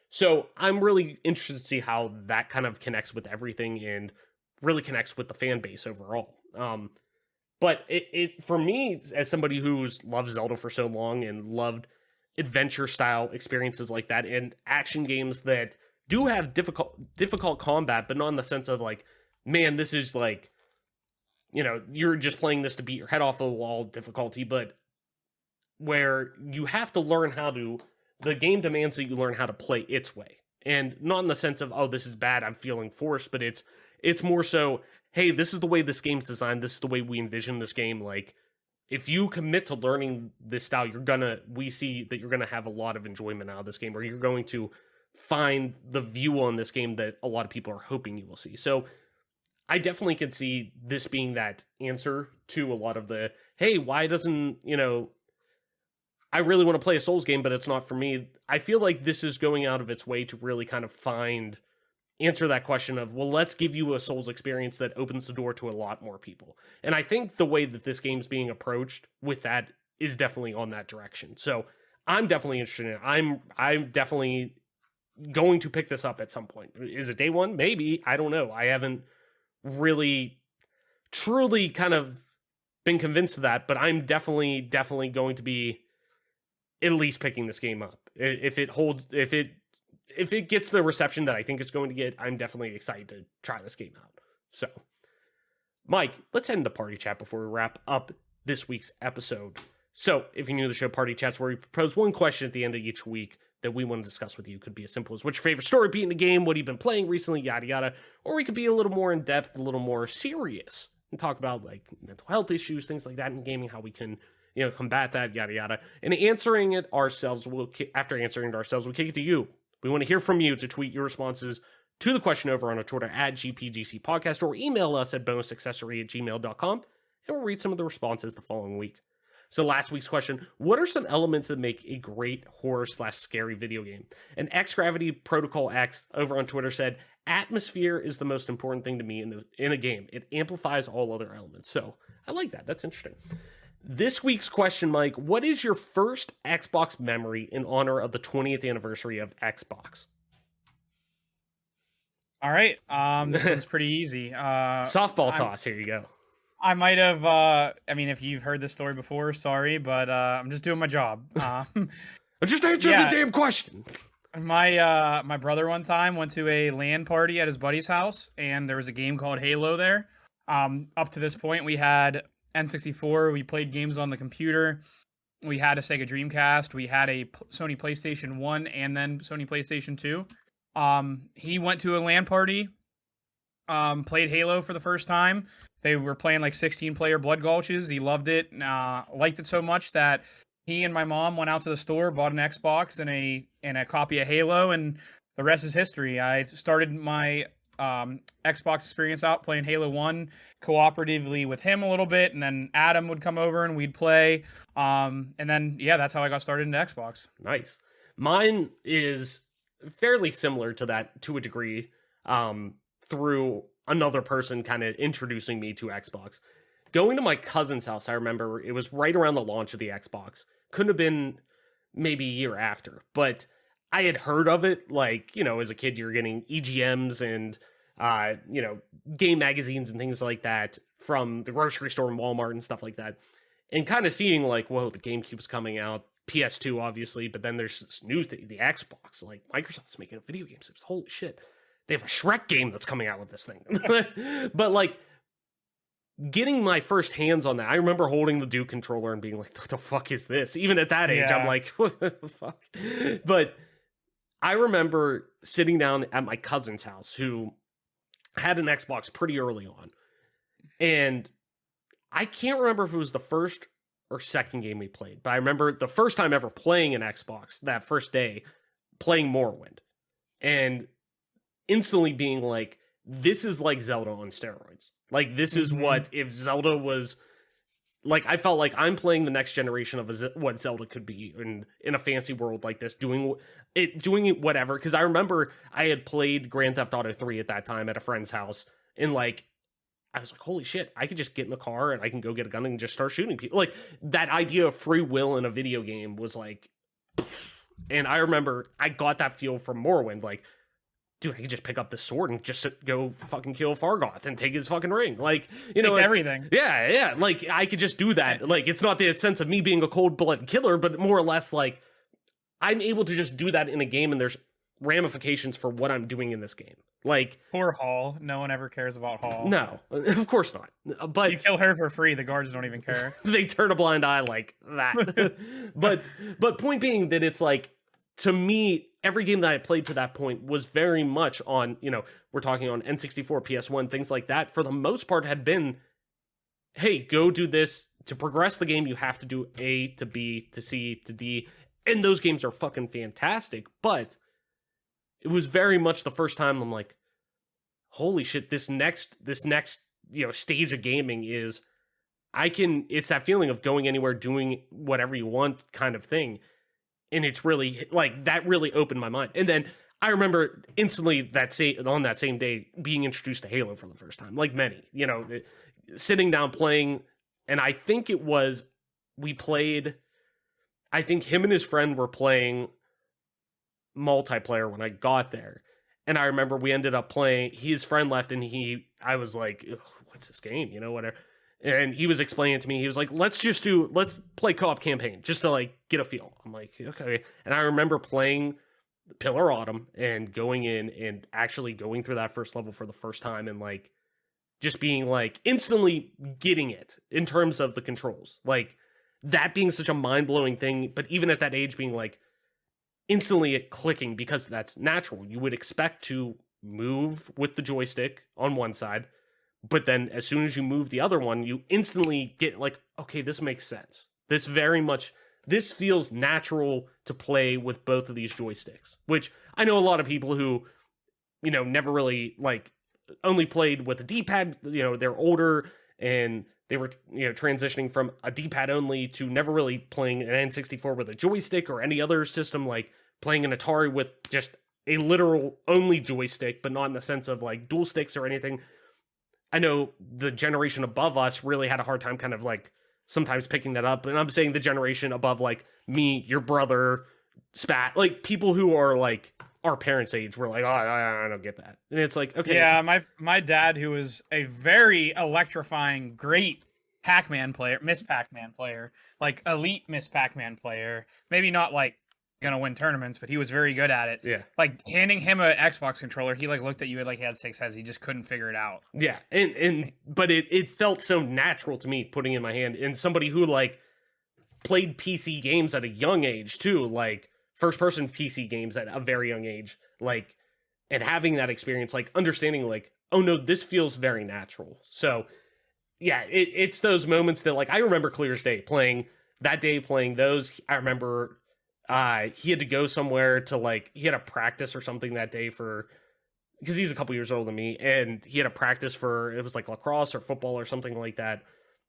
Speaker 1: So I'm really interested to see how that kind of connects with everything and really connects with the fan base overall. But it for me, as somebody who's loved Zelda for so long and loved adventure style experiences like that and action games that do have difficult combat, but not in the sense of like, man, this is like, you're just playing this to beat your head off the wall difficulty, but where you have to learn the game demands that you learn how to play its way. And not in the sense of, oh, this is bad, I'm feeling forced, but it's more so, hey, this is the way this game's designed, this is the way we envision this game. Like, if you commit to learning this style, we see that you're gonna have a lot of enjoyment out of this game, or you're going to find the view on this game that a lot of people are hoping you will see. So I definitely can see this being that answer to a lot of the, hey, why doesn't, I really want to play a Souls game, but it's not for me. I feel like this is going out of its way to really kind of answer that question of, well, let's give you a Souls experience that opens the door to a lot more people. And I think the way that this game's being approached with that is definitely on that direction. So I'm definitely interested in it. I'm definitely going to pick this up at some point. Is it day one? Maybe. I don't know. I haven't really truly kind of been convinced of that, but I'm definitely going to be at least picking this game up. If it gets the reception that I think it's going to get, I'm definitely excited to try this game out. So, Mike, let's head into Party Chat before we wrap up this week's episode. So, if you're new to the show, Party Chat's where we propose one question at the end of each week that we want to discuss with you. Could be as simple as what's your favorite story beat in the game, what you've been playing recently, yada yada. Or we could be a little more in-depth, a little more serious, and talk about like mental health issues, things like that in gaming, how we can combat that, yada yada. And answering it ourselves, after answering it ourselves, we'll kick it to you. We want to hear from you to tweet your responses to the question over on our Twitter at GPGC Podcast, or email us at bonusaccessory@gmail.com, and we'll read some of the responses the following week. So last week's question, what are some elements that make a great horror/scary video game? And X-Gravity Protocol X over on Twitter said, atmosphere is the most important thing to me in a game. It amplifies all other elements. So I like that. That's interesting. This week's question, Mike, what is your first Xbox memory in honor of the 20th anniversary of Xbox?
Speaker 4: All right. This one's pretty easy.
Speaker 1: Softball toss. Here you go.
Speaker 4: I might have, if you've heard this story before, sorry, but I'm just doing my job.
Speaker 1: Just answer the damn question.
Speaker 4: My brother one time went to a LAN party at his buddy's house, and there was a game called Halo there. Up to this point, we had N64. We played games on the computer. We had a Sega Dreamcast. We had a Sony PlayStation 1 and then Sony PlayStation 2. He went to a LAN party, played Halo for the first time. They were playing like 16-player Blood Gulches. He loved it, liked it so much that he and my mom went out to the store, bought an Xbox and a copy of Halo, and the rest is history. I started my Xbox experience out playing Halo 1 cooperatively with him a little bit, and then Adam would come over and we'd play. And then, that's how I got started into Xbox.
Speaker 1: Nice. Mine is fairly similar to that to a degree, through another person kind of introducing me to Xbox. Going to my cousin's house, I remember it was right around the launch of the Xbox. Couldn't have been maybe a year after, but I had heard of it, like, as a kid, you're getting EGMs and game magazines and things like that from the grocery store and Walmart and stuff like that. And kind of seeing like, whoa, the GameCube's coming out, PS2 obviously, but then there's this new thing, the Xbox. Like Microsoft's making a video game system. Holy shit. They have a Shrek game that's coming out with this thing. But like getting my first hands on that, I remember holding the Duke controller and being like, what the fuck is this? Even at that age, I'm like, what the fuck? But I remember sitting down at my cousin's house who had an Xbox pretty early on. And I can't remember if it was the first or second game we played, but I remember the first time ever playing an Xbox that first day, playing Morrowind. And instantly being like, this is like Zelda on steroids. Like, this is what, if Zelda was, like, I felt like I'm playing the next generation of what Zelda could be in a fantasy world like this, doing it whatever. Because I remember I had played Grand Theft Auto 3 at that time at a friend's house, and, like, I was like, holy shit, I could just get in the car and I can go get a gun and just start shooting people. Like, that idea of free will in a video game was like, and I remember I got that feel from Morrowind, like, dude, I could just pick up the sword and just go fucking kill Fargoth and take his fucking ring. Like,
Speaker 4: Take
Speaker 1: like,
Speaker 4: everything.
Speaker 1: Yeah. Like, I could just do that. Like, it's not the sense of me being a cold-blooded killer, but more or less, like, I'm able to just do that in a game, and there's ramifications for what I'm doing in this game. Like,
Speaker 4: Poor Hall. No one ever cares about Hall.
Speaker 1: no, of course not. But
Speaker 4: You kill her for free, the guards don't even care.
Speaker 1: they turn a blind eye like that. but point being that it's like, to me, every game that I played to that point was very much on, we're talking on N64, PS1, things like that, for the most part had been, hey, go do this. To progress the game, you have to do A to B to C to D. And those games are fucking fantastic. But it was very much the first time I'm like, holy shit, this next stage of gaming is, it's that feeling of going anywhere, doing whatever you want kind of thing. And it's really, like, that really opened my mind. And then I remember instantly on that same day being introduced to Halo for the first time, like many, sitting down playing. And I think I think him and his friend were playing multiplayer when I got there. And I remember we ended up playing, his friend left, and I was like, what's this game? Whatever. And he was explaining it to me. He was like, let's play co-op campaign just to, like, get a feel. I'm like, okay. And I remember playing Pillar Autumn and going in and actually going through that first level for the first time, and, like, just being, like, instantly getting it in terms of the controls. Like, that being such a mind-blowing thing, but even at that age being, like, instantly it clicking, because that's natural. You would expect to move with the joystick on one side, but then as soon as you move the other one, you instantly get like, okay, this makes sense. This feels natural to play with both of these joysticks, which I know a lot of people who, never really, like, only played with a D-pad, they're older and they were, transitioning from a D-pad only to never really playing an N64 with a joystick or any other system, like playing an Atari with just a literal only joystick, but not in the sense of like dual sticks or anything. I know the generation above us really had a hard time kind of like sometimes picking that up. And I'm saying the generation above, like me, your brother, Spat, like people who are like our parents' age were like, oh, I don't get that. And it's like, okay.
Speaker 4: Yeah, my dad, who was a very electrifying, great Miss Pac-Man player, like elite Miss Pac-Man player, maybe not like gonna win tournaments, but he was very good at it.
Speaker 1: Yeah.
Speaker 4: Like handing him an Xbox controller, he like looked at you like he had 6 heads. He just couldn't figure it out.
Speaker 1: Yeah. But it felt so natural to me putting it in my hand, and somebody who like played PC games at a young age too, like first person PC games at a very young age, like, and having that experience, like understanding like, oh no, this feels very natural. So yeah, it's those moments that like I remember clear as day playing those. I remember he had to go somewhere to like, he had a practice or something that day because he's a couple years older than me, and he had a practice for, it was like lacrosse or football or something like that.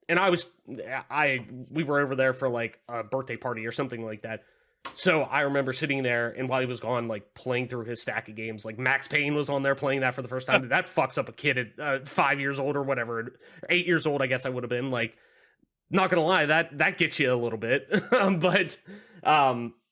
Speaker 1: And we were over there for like a birthday party or something like that. So I remember sitting there, and while he was gone, like playing through his stack of games, like Max Payne was on there playing that for the first time. That fucks up a kid at 5 years old or whatever, 8 years old, I guess I would have been. Like, not gonna lie, that gets you a little bit.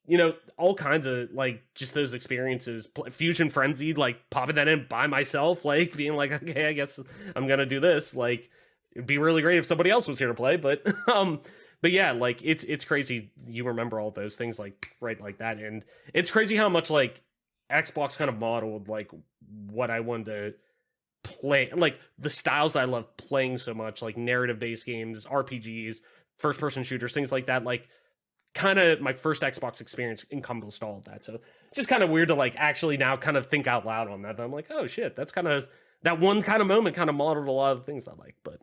Speaker 1: you know, all kinds of like just those experiences. Fusion Frenzy, like popping that in by myself, like being like, okay, I guess I'm gonna do this. Like, it'd be really great if somebody else was here to play, but yeah, like it's crazy. You remember all those things like right like that, and it's crazy how much like Xbox kind of modeled like what I wanted to play, like the styles I love playing so much, like narrative based games, RPGs, first person shooters, things like that. Like kind of my first Xbox experience encompassed all of that. So just kind of weird to like actually now kind of think out loud on that. I'm like, oh shit, that's kind of that one kind of moment kind of modeled a lot of the things I like. But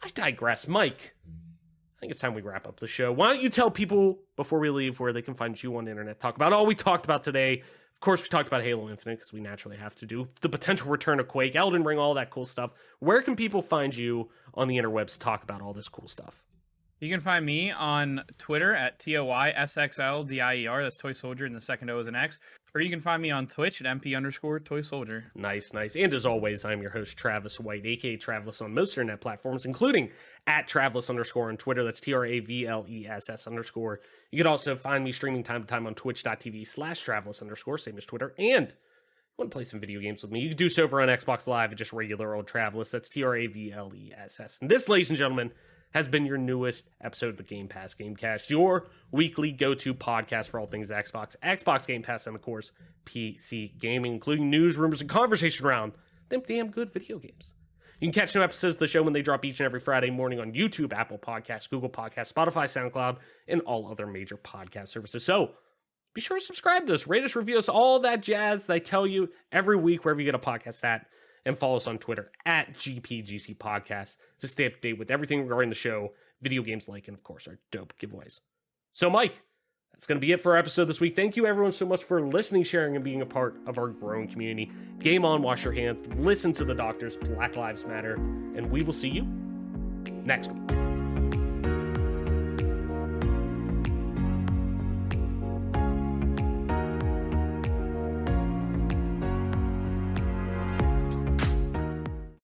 Speaker 1: I digress. Mike, I think it's time we wrap up the show. Why don't you tell people before we leave where they can find you on the internet, talk about all we talked about today. Of course, we talked about Halo Infinite because we naturally have to do the potential return of Quake, Elden Ring, all that cool stuff. Where can people find you on the interwebs to talk about all this cool stuff?
Speaker 4: You can find me on Twitter at TOYSXLDIER. That's Toy Soldier, and the second O is an X. Or you can find me on Twitch at MP_Toy Soldier.
Speaker 1: Nice. And as always, I'm your host, Travis White, aka Traveless on most internet platforms, including at Traveless_ on Twitter. That's TRAVLESS_. You can also find me streaming time to time on twitch.tv/Traveless_, same as Twitter. And you want to play some video games with me, you can do so over on Xbox Live at just regular old Traveless. That's TRAVLESS. And this, ladies and gentlemen, has been your newest episode of the Game Pass Gamecast, your weekly go-to podcast for all things Xbox Game Pass, and of course, PC gaming, including news, rumors, and conversation around them damn good video games. You can catch new episodes of the show when they drop each and every Friday morning on YouTube, Apple Podcasts, Google Podcasts, Spotify, SoundCloud, and all other major podcast services. So be sure to subscribe to us, rate us, review us, all that jazz that I tell you every week wherever you get a podcast at. And follow us on Twitter at GPGC Podcast to stay up to date with everything regarding the show, video games like, and of course, our dope giveaways. So, Mike, that's going to be it for our episode this week. Thank you, everyone, so much for listening, sharing, and being a part of our growing community. Game on, wash your hands, listen to the doctors, Black Lives Matter, and we will see you next week.